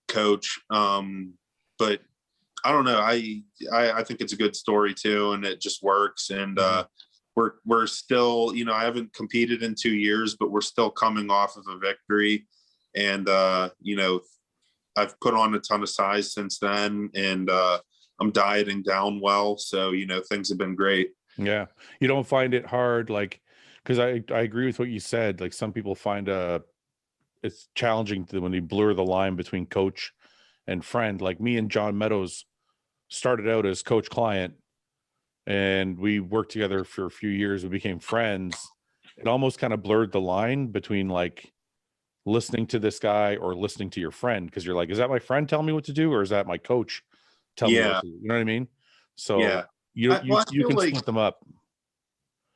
coach, but I don't know, I think it's a good story too, and it just works. And we're still, you know, I haven't competed in 2 years, but we're still coming off of a victory, and you know, I've put on a ton of size since then, and I'm dieting down well, so you know, things have been great. Yeah, you don't find it hard, like, because I agree with what you said. Like, some people find it's challenging when they blur the line between coach and friend. Like me and John Meadows started out as coach client, and we worked together for a few years. We became friends. It almost kind of blurred the line between like listening to this guy or listening to your friend, because you're like, is that my friend telling me what to do, or is that my coach telling me what to do? You know what I mean? So you can split them up.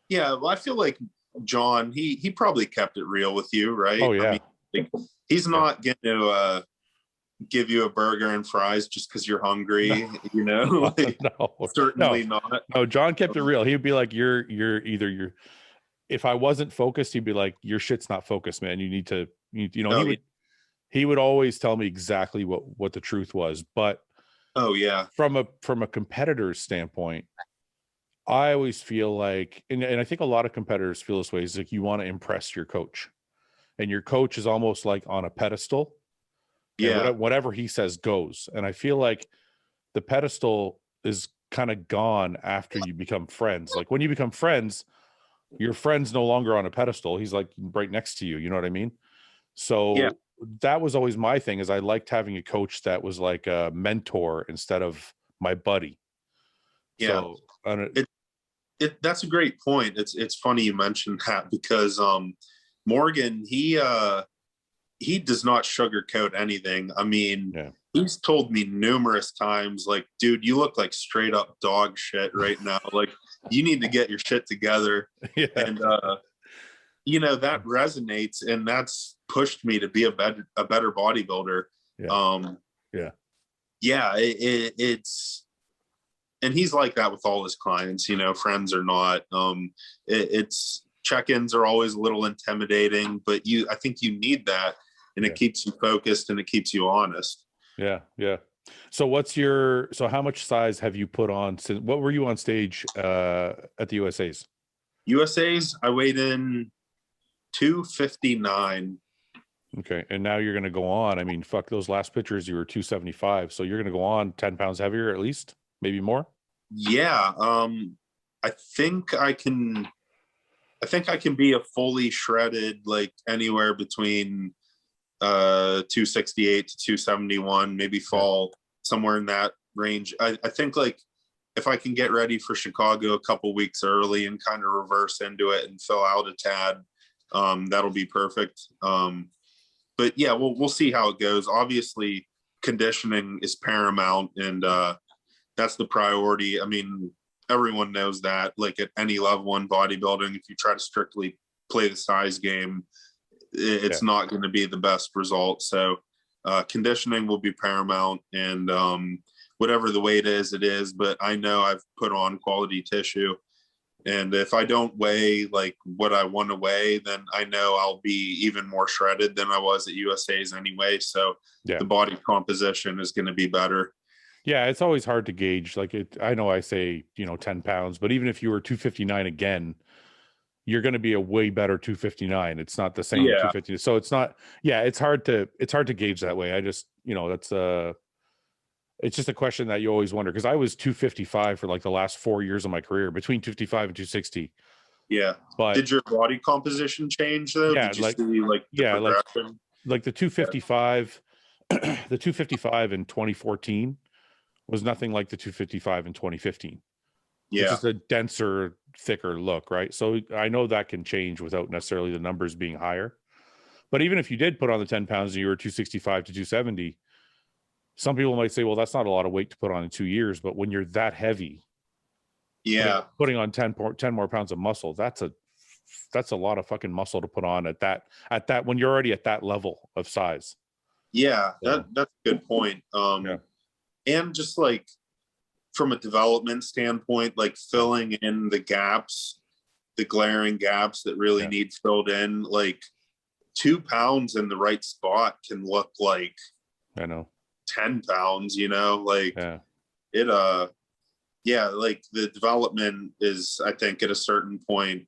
Yeah, well, I feel like John, he probably kept it real with you, right? Oh yeah. I mean, like, he's not going to give you a burger and fries just because you're hungry, you know? Like, certainly not. No, John kept it real. He'd be like, you're either if I wasn't focused, he'd be like, your shit's not focused, man. You need to, you know, he would always tell me exactly what the truth was. But from a competitor's standpoint, I always feel like, and I think a lot of competitors feel this way, is like, you want to impress your coach, and your coach is almost like on a pedestal. Yeah. Whatever he says goes. And I feel like the pedestal is kind of gone after you become friends. Like, when you become friends, your friend's no longer on a pedestal. He's like right next to you. You know what I mean? So that was always my thing, is I liked having a coach that was like a mentor instead of my buddy. Yeah. So, that's a great point. It's funny you mentioned that, because Morgan, he does not sugarcoat anything. I mean, he's told me numerous times, like, dude, you look like straight up dog shit right now. Like, you need to get your shit together. And you know, that resonates, and that's pushed me to be a better bodybuilder. It's, and he's like that with all his clients, you know, friends or not. It's check-ins are always a little intimidating, but I think you need that, and it keeps you focused, and it keeps you honest. Yeah. So how much size have you put on since, what were you on stage at the USAs? I weighed in 259. Okay. And now you're going to go on. I mean, fuck, those last pictures, you were 275. So you're going to go on 10 pounds heavier, at least, maybe more. Yeah. I think I can be a fully shredded, like anywhere between 268 to 271, maybe fall somewhere in that range. I think, like, if I can get ready for Chicago a couple weeks early and kind of reverse into it and fill out a tad, that'll be perfect. But yeah, we'll see how it goes. Obviously, conditioning is paramount, and that's the priority. I mean, everyone knows that, like, at any level in bodybuilding, if you try to strictly play the size game, it's not going to be the best result. So conditioning will be paramount, and whatever the weight is, it is. But I know I've put on quality tissue, and if I don't weigh like what I want to weigh, then I know I'll be even more shredded than I was at USA's anyway. So the body composition is going to be better. Yeah, it's always hard to gauge. Like I know I say, 10 pounds, but even if you were 259 again, you're going to be a way better 259. It's not the same Yeah. 250. So it's not, yeah, it's hard to gauge that way. I just, that's it's just a question that you always wonder. Cause I was 255 for like the last 4 years of my career, between 255 and 260. Yeah. But did your body composition change though? yeah, Did you like, see like the yeah, progression? like the 255, the 255 in 2014 was nothing like the 255 in 2015. It's Yeah. just a denser, thicker look, right? So I know that can change without necessarily the numbers being higher. But even if you did put on the 10 pounds and you were 265 to 270, some people might say, well, that's not a lot of weight to put on in 2 years. But when you're that heavy, Yeah. putting on 10 more pounds of muscle, that's a lot of fucking muscle to put on at that when you're already at that level of size. Yeah. So, That's a good point. yeah. And just like from a development standpoint, like filling in the gaps, the glaring gaps that really need filled in, like 2 pounds in the right spot can look like I know 10 pounds, like it, like the development is, I think at a certain point,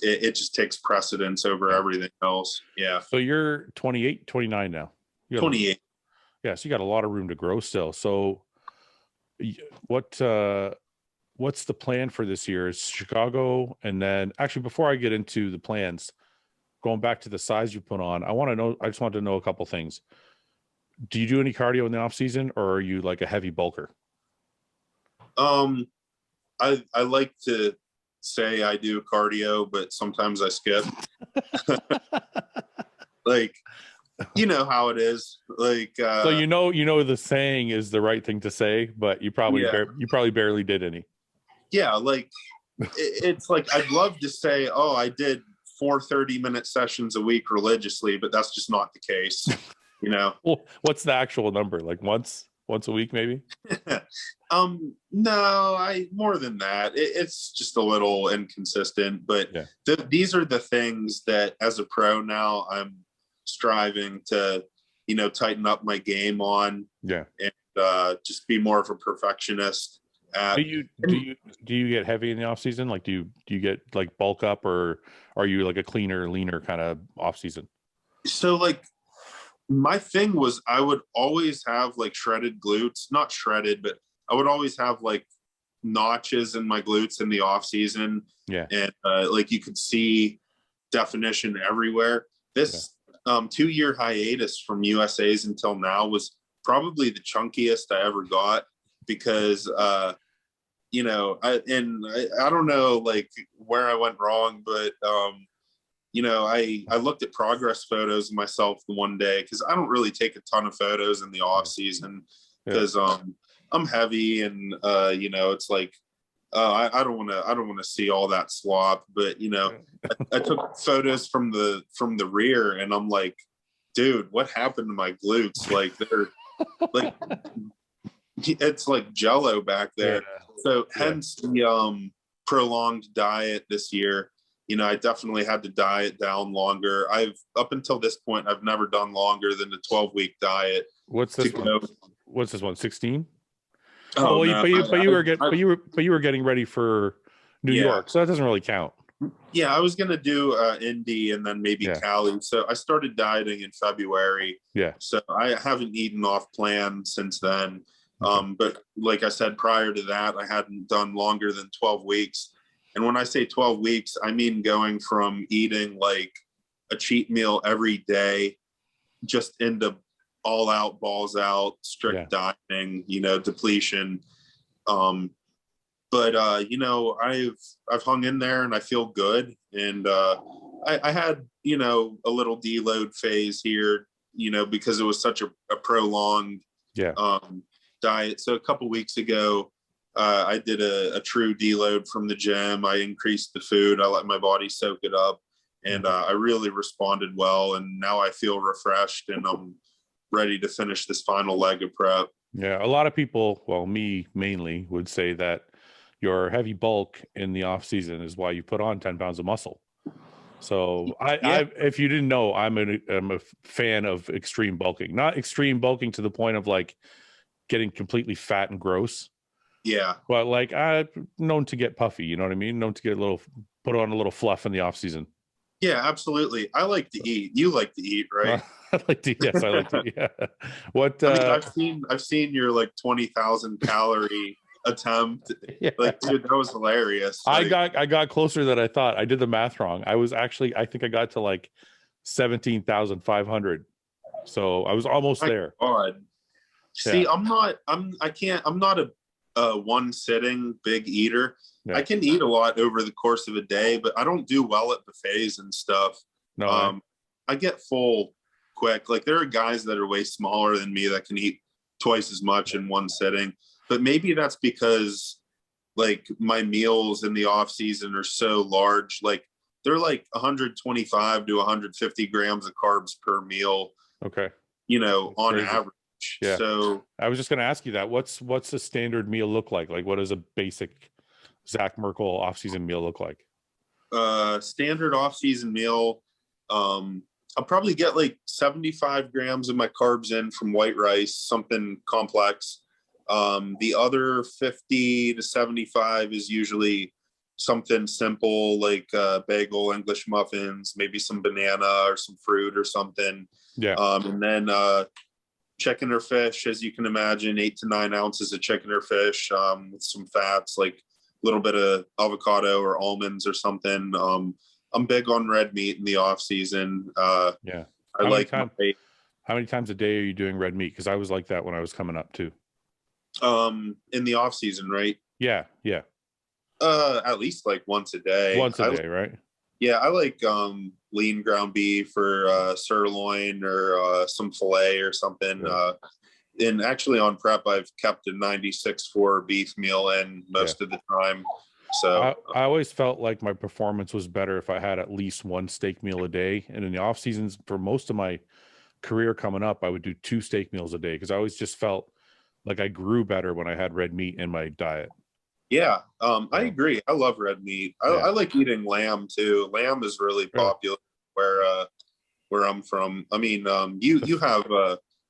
it just takes precedence over everything else. Yeah. So you're 28, 29 now. 28. Yeah. So you got a lot of room to grow still. So what's the plan for this year? Is Chicago, and then actually before I get into the plans, going back to the size you put on, I just want to know a couple things. Do you do any cardio in the off season, or are you like a heavy bulker? I like to say I do cardio, but sometimes I skip. Like, you know how it is. Like, so the saying is the right thing to say, but you probably barely did any. Yeah, like it's like I'd love to say, oh, I did 4 30-minute sessions a week religiously, but that's just not the case. Well, what's the actual number? Like once a week, maybe? No, more than that. It's just a little inconsistent, but these are the things that as a pro now I'm striving to, tighten up my game on. Yeah. And just be more of a perfectionist. Do you get heavy in the off season? Like, do you get like bulk up, or are you like a cleaner, leaner kind of off season? So like my thing was I would always have like shredded glutes, not shredded, but I would always have like notches in my glutes in the off season. Yeah. And like you could see definition everywhere. This 2-year hiatus from USA's until now was probably the chunkiest I ever got, because I don't know like where I went wrong, but I looked at progress photos of myself the one day, because I don't really take a ton of photos in the off season because I'm heavy, and it's like I don't want to see all that slop, but I took photos from the rear, and I'm like, dude, what happened to my glutes? Like they're like it's like jello back there. So hence the prolonged diet this year. I definitely had to diet down longer. Up until this point, I've never done longer than the 12-week diet. What's this one? What's this one? 16? Oh, no. But you were getting ready for New York, so that doesn't really count. Yeah, I was gonna do Indy and then maybe Cali. So I started dieting in February. Yeah. So I haven't eaten off plan since then. But like I said, prior to that, I hadn't done longer than 12 weeks. And when I say 12 weeks, I mean going from eating like a cheat meal every day just into all out, balls out, strict dieting, depletion. But I've hung in there and I feel good. And I had, a little deload phase here, because it was such a prolonged diet. So a couple weeks ago, I did a true deload from the gym. I increased the food. I let my body soak it up, and I really responded well. And now I feel refreshed, and I'm ready to finish this final leg of prep. Yeah, a lot of people, well, me mainly, would say that your heavy bulk in the off season is why you put on 10 pounds of muscle. So I if you didn't know, I'm a fan of extreme bulking, not extreme bulking to the point of like, getting completely fat and gross. Yeah. But like known to get puffy, you know what I mean? Known to get put on a little fluff in the off season. Yeah, absolutely. I like to eat. You like to eat, right? I like to, yes, I like to. Yeah. What? I mean, I've seen your like 20,000 calorie attempt. Yeah. Like, dude, that was hilarious. Like, I got closer than I thought. I did the math wrong. I think I got to like 17,500. So I was almost there. God. See, Yeah. I'm not a one sitting big eater. Yeah. I can eat a lot over the course of a day, but I don't do well at buffets and stuff. No, I get full quick. Like, there are guys that are way smaller than me that can eat twice as much in one sitting, but maybe that's because like my meals in the off season are so large. Like, they're like 125 to 150 grams of carbs per meal. okay. You know, That's on crazy. average. Yeah. So I was just going to ask you that. What's a standard meal look like? Like, what does a basic Zach Merkel off-season meal look like? Standard off-season meal, I'll probably get like 75 grams of my carbs in from white rice, something complex. The other 50 to 75 is usually something simple, like bagel, English muffins, maybe some banana or some fruit or something. Yeah. And then chicken or fish, as you can imagine, 8 to 9 ounces of chicken or fish with some fats, like a little bit of avocado or almonds or something. I'm big on red meat in the off season. Yeah. How many times a day are you doing red meat? Because I was like that when I was coming up too. In the off season, right? Yeah. Yeah. At least like once a day. Once a day, right? Yeah, I like lean ground beef or sirloin or some filet or something. Yeah. And actually on prep, I've kept a 96.4 beef meal in most of the time. So I always felt like my performance was better if I had at least one steak meal a day. And in the off seasons, for most of my career coming up, I would do 2 steak meals a day because I always just felt like I grew better when I had red meat in my diet. Yeah, I agree. I love red meat. I like eating lamb too. Lamb is really popular where I'm from. I mean, you have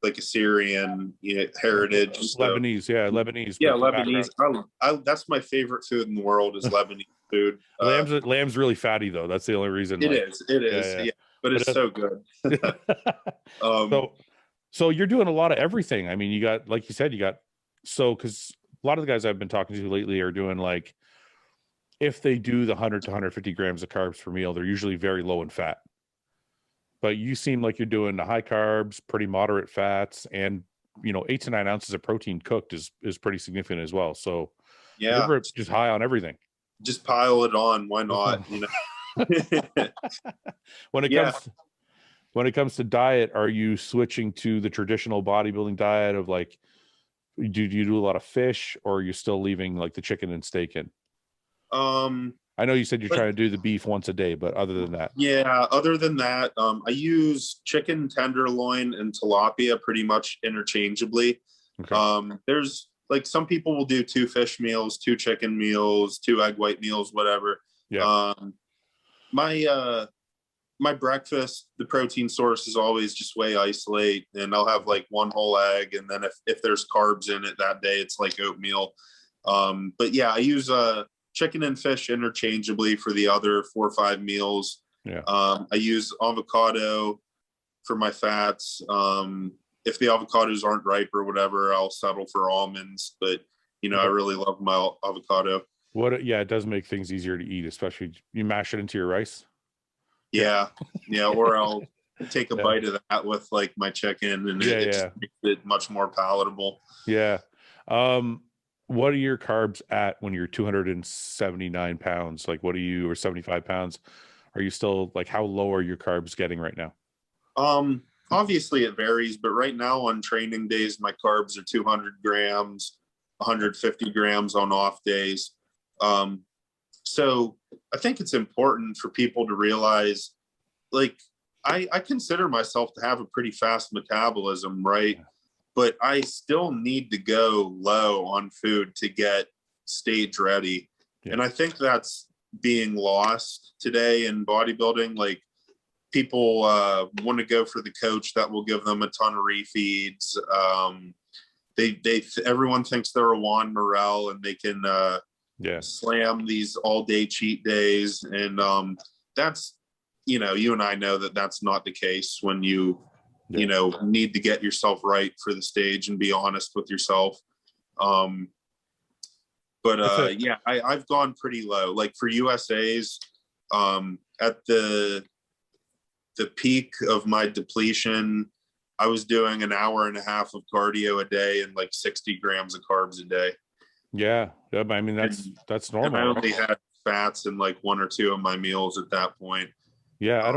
like a Syrian heritage, Lebanese, Lebanese. Yeah, Lebanese. That's my favorite food in the world is Lebanese food. Lamb's really fatty though. That's the only reason. It is. Yeah. But it's so good. So you're doing a lot of everything. I mean, you got, like you said, because a lot of the guys I've been talking to lately are doing like, if they do the 100 to 150 grams of carbs per meal, they're usually very low in fat. But you seem like you're doing the high carbs, pretty moderate fats, and 8 to 9 ounces of protein cooked is pretty significant as well. So yeah, you're just high on everything. Just pile it on. Why not? When it comes to diet, are you switching to the traditional bodybuilding diet of like, do you do a lot of fish, or are you still leaving like the chicken and steak in? I know you said you're trying to do the beef once a day, but other than that, I use chicken tenderloin and tilapia pretty much interchangeably. Okay. There's like some people will do 2 fish meals, 2 chicken meals, 2 egg white meals, whatever. Yeah. My breakfast, the protein source is always just whey isolate, and I'll have like 1 whole egg, and then if there's carbs in it that day, it's like oatmeal. But yeah, I use chicken and fish interchangeably for the other 4 or 5 meals. Yeah. I use avocado for my fats. If the avocados aren't ripe or whatever, I'll settle for almonds. But I really love my avocado. It does make things easier to eat, especially you mash it into your rice. Yeah. Or I'll take a bite of that with like my chicken, and it just makes it much more palatable. Yeah. What are your carbs at when you're 279 pounds? Like, or 75 pounds? Are you still like, how low are your carbs getting right now? Obviously it varies, but right now on training days, my carbs are 200 grams, 150 grams on off days. So I think it's important for people to realize, like, I consider myself to have a pretty fast metabolism, right? But I still need to go low on food to get stage ready. Yeah. And I think that's being lost today in bodybuilding. Like, people want to go for the coach that will give them a ton of refeeds. everyone thinks they're a Juan Morel and they can slam these all day cheat days. And that's, you know, you and I know that that's not the case when you need to get yourself right for the stage and be honest with yourself. I've gone pretty low. Like for USA's, at the peak of my depletion, I was doing an hour and a half of cardio a day and like 60 grams of carbs a day. Yeah. I mean, that's normal. And I only had fats in like one or two of my meals at that point. Yeah.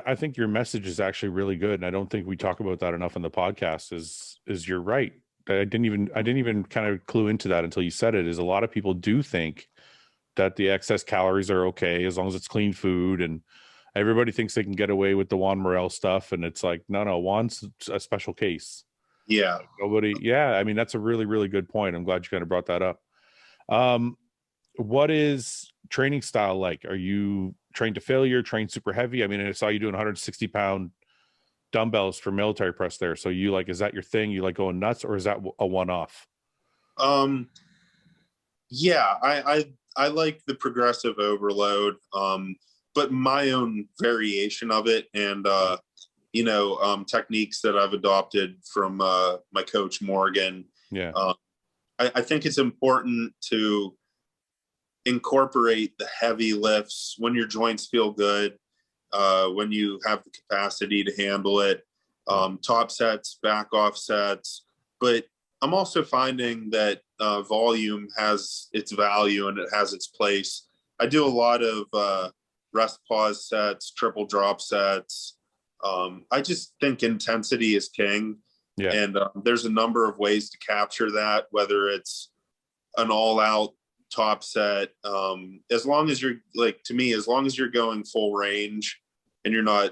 I think your message is actually really good. And I don't think we talk about that enough on the podcast is you're right. I didn't even kind of clue into that until you said it, is a lot of people do think that the excess calories are okay as long as it's clean food, and everybody thinks they can get away with the Juan Morel stuff. And it's like, no, Juan's a special case. Yeah. I mean, that's a really, really good point. I'm glad you kind of brought that up. What is training style like? Are you trained to failure, trained super heavy? I mean, I saw you doing 160-pound dumbbells for military press there. So you like, is that your thing? You like going nuts, or is that a one-off? Yeah, I like the progressive overload, but my own variation of it, and techniques that I've adopted from my coach Morgan. Yeah. I think it's important to incorporate the heavy lifts when your joints feel good, when you have the capacity to handle it, top sets, back off sets. But I'm also finding that volume has its value and it has its place. I do a lot of rest pause sets, triple drop sets. I just think intensity is king. Yeah. And there's a number of ways to capture that, whether it's an all out top set. As long as you're as long as you're going full range and you're not,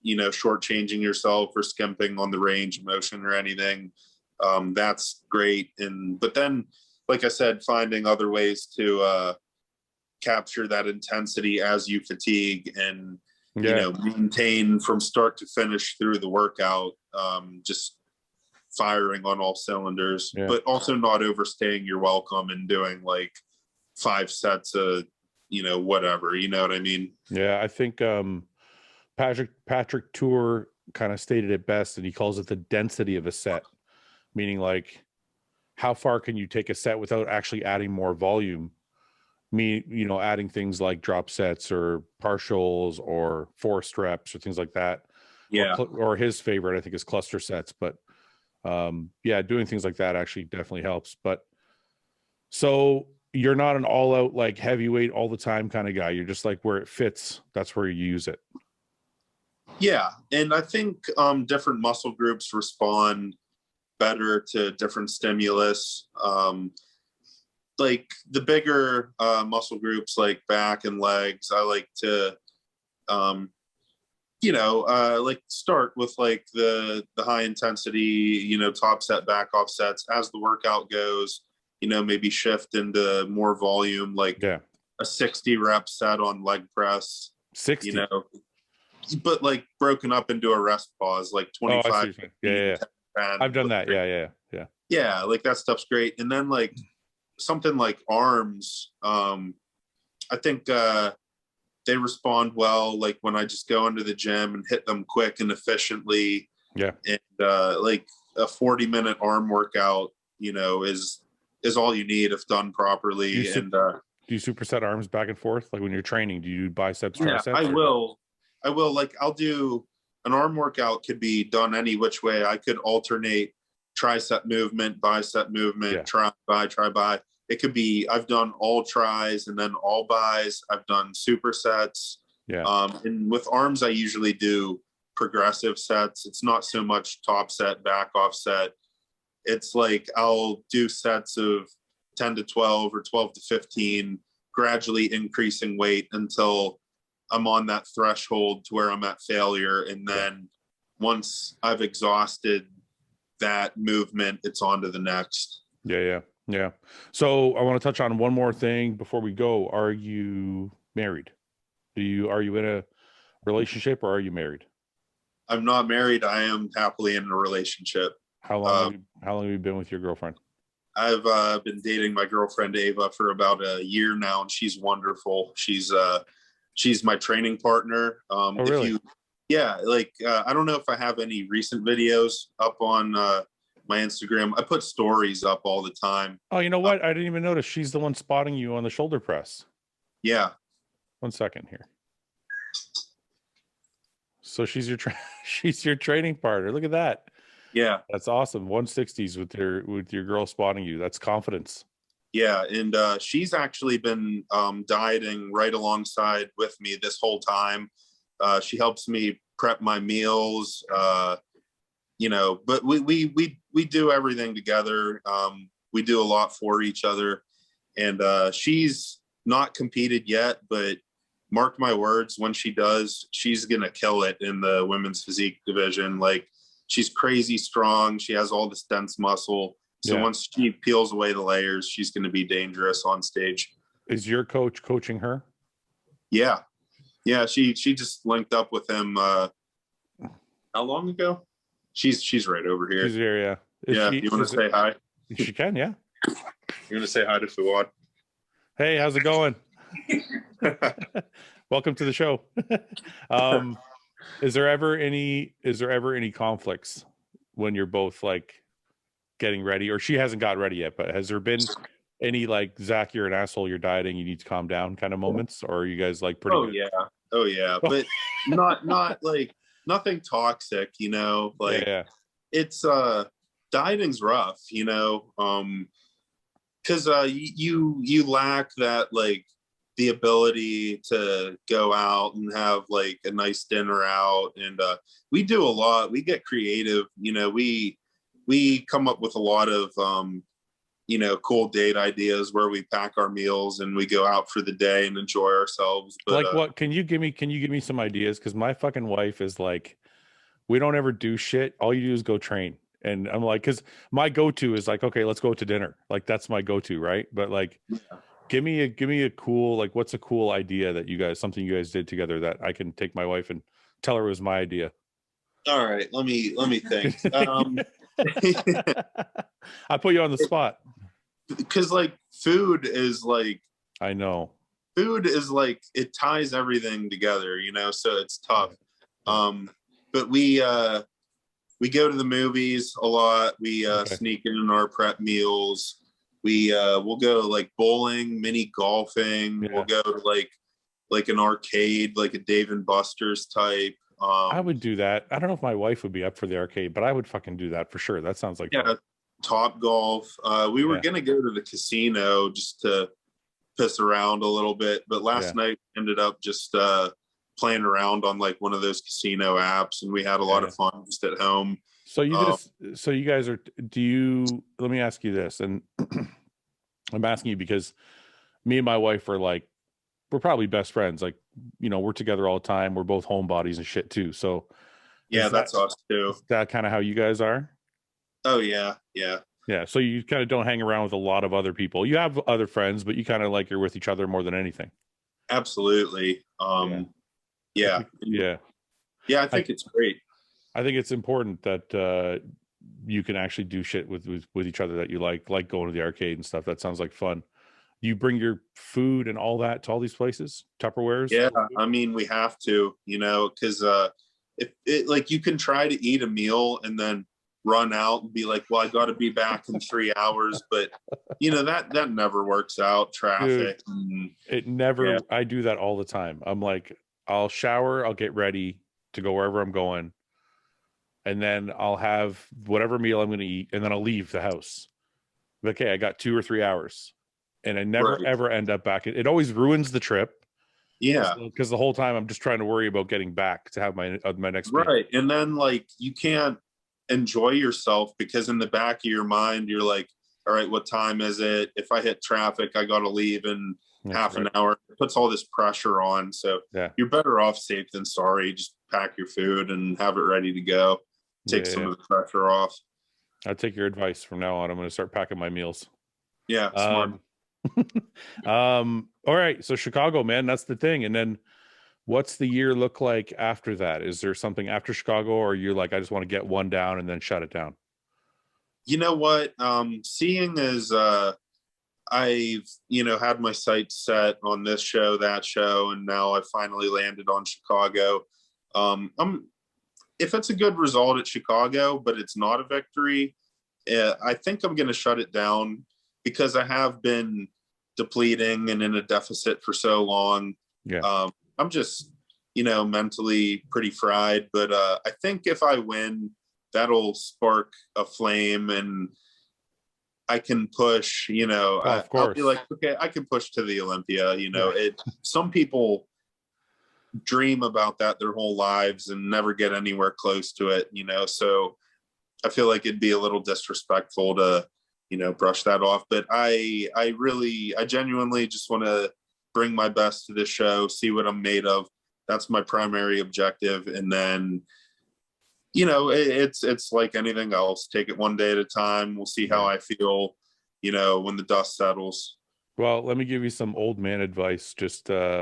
shortchanging yourself or skimping on the range of motion or anything, that's great. But then, like I said, finding other ways to capture that intensity as you fatigue and, maintain from start to finish through the workout, just firing on all cylinders, but also not overstaying your welcome and doing like 5 sets of, whatever, you know what I mean? Yeah. I think Patrick Tour kind of stated it best, and he calls it the density of a set, meaning like how far can you take a set without actually adding more volume? Adding things like drop sets or partials or forced reps or things like that. Yeah. Or his favorite, I think, is cluster sets. But doing things like that actually definitely helps. But so you're not an all out, like heavyweight all the time kind of guy. You're just like where it fits. That's where you use it. Yeah. And I think different muscle groups respond better to different stimulus. Like the bigger muscle groups like back and legs, I like to, start with like the high intensity, top set, back off sets. As the workout goes, maybe shift into more volume, like a 60 rep set on leg press. 60, but like broken up into a rest pause, like 25. Yeah. I've done that. Yeah. Yeah, like that stuff's great. And then like something like arms, I think they respond well like when I just go into the gym and hit them quick and efficiently. Yeah. And like a 40-minute arm workout, is all you need if done properly. Do you superset arms back and forth? Like when you're training, do you do biceps, triceps? Yeah, I will. Like I'll do an arm workout, could be done any which way. I could alternate tricep movement, bicep movement, try by. It could be, I've done all tries and then all bis. I've done supersets. Yeah. And with arms, I usually do progressive sets. It's not so much top set, back off set. It's like I'll do sets of 10 to 12 or 12 to 15, gradually increasing weight until I'm on that threshold to where I'm at failure. And then once I've exhausted that movement, it's on to the next. Yeah. So I want to touch on one more thing before we go. Are you married? Are you in a relationship or are you married? I'm not married. I am happily in a relationship. How long have you been with your girlfriend? I've been dating my girlfriend Ava for about a year now, and she's wonderful. She's my training partner. Really? I don't know if I have any recent videos up on my Instagram. I put stories up all the time. Oh, you know what? I didn't even notice. She's the one spotting you on the shoulder press. Yeah. 1 second here. So she's your training partner. Look at that. Yeah. That's awesome. 160s with your girl spotting you. That's confidence. Yeah, and she's actually been dieting right alongside with me this whole time. She helps me prep my meals, but we do everything together. We do a lot for each other, and she's not competed yet, but mark my words, when she does, she's gonna kill it in the women's physique division. Like, she's crazy strong. She has all this dense muscle. So once she peels away the layers, she's going to be dangerous on stage. Is your coach coaching her? Yeah. Yeah. She just linked up with him. How long ago? She's right over here. She's here. Yeah. You want to say hi? She can. Yeah. You're going to say hi to Fouad. Hey, how's it going? Welcome to the show. Is there ever any conflicts when you're both like getting ready, or she hasn't got ready yet, but has there been any like, Zach, you're an asshole, you're dieting, you need to calm down kind of moments, or are you guys like pretty good? But not like nothing toxic, like it's dieting's rough, because you lack that, like, the ability to go out and have like a nice dinner out, and we do a lot. We get creative, we come up with a lot of cool date ideas where we pack our meals and we go out for the day and enjoy ourselves. But like, what can you give me some ideas? Because my fucking wife is like, we don't ever do shit. All you do is go train. And I'm like, because my go-to is like, okay, let's go to dinner. Like, that's my go-to, right? But like, give me a cool, like, what's a cool idea that something you guys did together that I can take my wife and tell her it was my idea. All right, let me think. I put you on the spot. Because like, food is like, I know. Food is like, it ties everything together, so it's tough. But we go to the movies a lot. We sneak in our prep meals. We'll go like bowling, mini golfing. We'll go to like an arcade, like a Dave and Buster's type. I would do that. I don't know if my wife would be up for the arcade, but I would fucking do that for sure. That sounds like fun. Top golf. We were gonna go to the casino just to piss around a little bit, but last night ended up just playing around on like one of those casino apps, and we had a lot of fun just at home. So you guys are, let me ask you this, and I'm asking you because me and my wife are like, we're probably best friends. Like, we're together all the time. We're both homebodies and shit too. So that's us too. Is that kind of how you guys are? Oh yeah. Yeah. Yeah. So you kind of don't hang around with a lot of other people. You have other friends, but you kind of like, you're with each other more than anything. Absolutely. Yeah. I think it's great. I think it's important that you can actually do shit with each other that you like going to the arcade and stuff. That sounds like fun. You bring your food and all that to all these places, Tupperwares? Yeah, I mean, we have to, because if it, like, you can try to eat a meal and then run out and be like, well, I got to be back in 3 hours, but that never works out. Traffic. Dude, it never. I do that all the time. I'm like, I'll shower, I'll get ready to go wherever I'm going, and then I'll have whatever meal I'm going to eat, and then I'll leave the house. Okay, I got 2 or 3 hours. And I never, ever end up back. It always ruins the trip. Yeah. Because the whole time I'm just trying to worry about getting back to have my next meal. Right. And then, like, you can't enjoy yourself because in the back of your mind, you're like, all right, what time is it? If I hit traffic, I got to leave in half an hour. It puts all this pressure on. So you're better off safe than sorry. Just pack your food and have it ready to go. Take some of the pressure off. I'll take your advice from now on. I'm going to start packing my meals. Yeah. Smart. All right, so Chicago, man, that's the thing. And then what's the year look like after that? Is there something after Chicago, or you're like, I just want to get one down and then shut it down? You know what? Seeing as I've, had my sights set on this show, that show, and now I finally landed on Chicago. If it's a good result at Chicago, but it's not a victory, I think I'm going to shut it down because I have been depleting and in a deficit for so long. Yeah. I'm just, mentally pretty fried, but I think if I win, that'll spark a flame and I can push, of course. I'll be like, okay, I can push to the Olympia, some people dream about that their whole lives and never get anywhere close to it, so I feel like it'd be a little disrespectful to, brush that off. But I genuinely just want to bring my best to this show, see what I'm made of. That's my primary objective. And then, it's like anything else. Take it one day at a time. We'll see how I feel, when the dust settles. Well, let me give you some old man advice, just in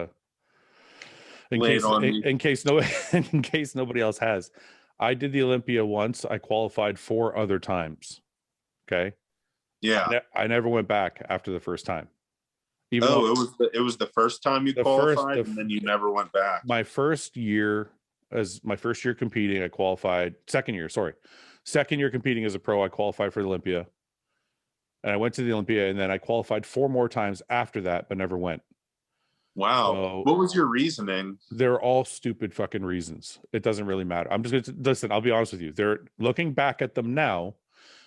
case nobody else has. I did the Olympia once. I qualified 4 other times. Okay. Yeah. I never went back after the first time. It was the first time you qualified, and then you never went back. My first year competing, I qualified. Second year competing as a pro, I qualified for the Olympia. And I went to the Olympia, and then I qualified 4 more times after that, but never went. Wow. So, what was your reasoning? They're all stupid fucking reasons. It doesn't really matter. I'm just going to listen. I'll be honest with you. They're looking back at them now.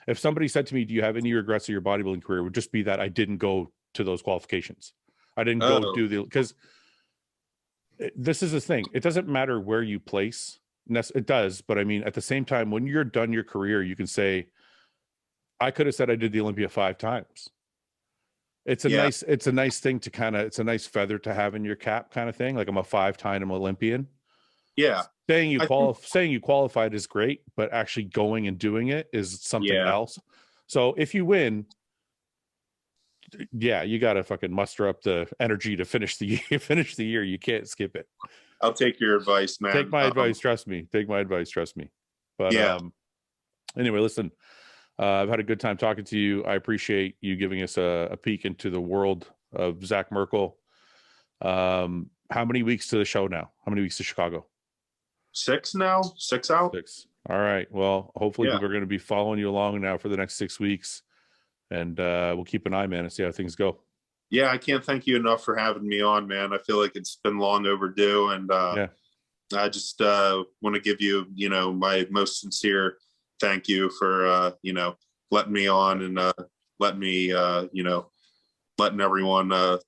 If somebody said to me, do you have any regrets of your bodybuilding career? It would just be that I didn't go to those qualifications. I didn't go because this is the thing. It doesn't matter where you place. It does. But I mean, at the same time, when you're done your career, you can say, I could have said I did the Olympia 5 times. It's a nice thing to it's a nice feather to have in your cap kind of thing. Like I'm a 5-time Olympian. Yeah. Saying you qualified is great, but actually going and doing it is something else. So if you win, you got to fucking muster up the energy to finish the year. You can't skip it. I'll take your advice, man. Take my advice. Trust me. But anyway, listen, I've had a good time talking to you. I appreciate you giving us a peek into the world of Zach Merkel. How many weeks to the show now? How many weeks to Chicago? 6 now. 6 out. 6. All right. Well, hopefully people are going to be following you along now for the next 6 weeks. And we'll keep an eye, man, and see how things go. Yeah, I can't thank you enough for having me on, man. I feel like it's been long overdue. And I just want to give you, my most sincere thank you for, letting me on and letting me, letting everyone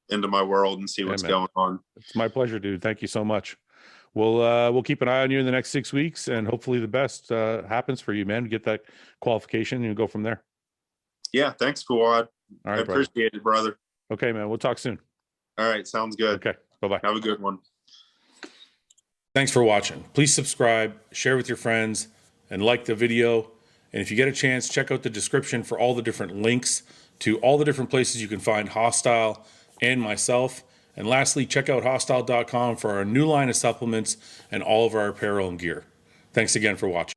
into my world and see what's going on. It's my pleasure, dude. Thank you so much. We'll keep an eye on you in the next 6 weeks, and hopefully the best happens for you, man. Get that qualification and go from there. Yeah, thanks, Fouad. All right, I appreciate it, brother. Okay, man. We'll talk soon. All right, sounds good. Okay, bye-bye. Have a good one. Thanks for watching. Please subscribe, share with your friends, and like the video. And if you get a chance, check out the description for all the different links to all the different places you can find Hostile and myself. And lastly, check out hostile.com for our new line of supplements and all of our apparel and gear. Thanks again for watching.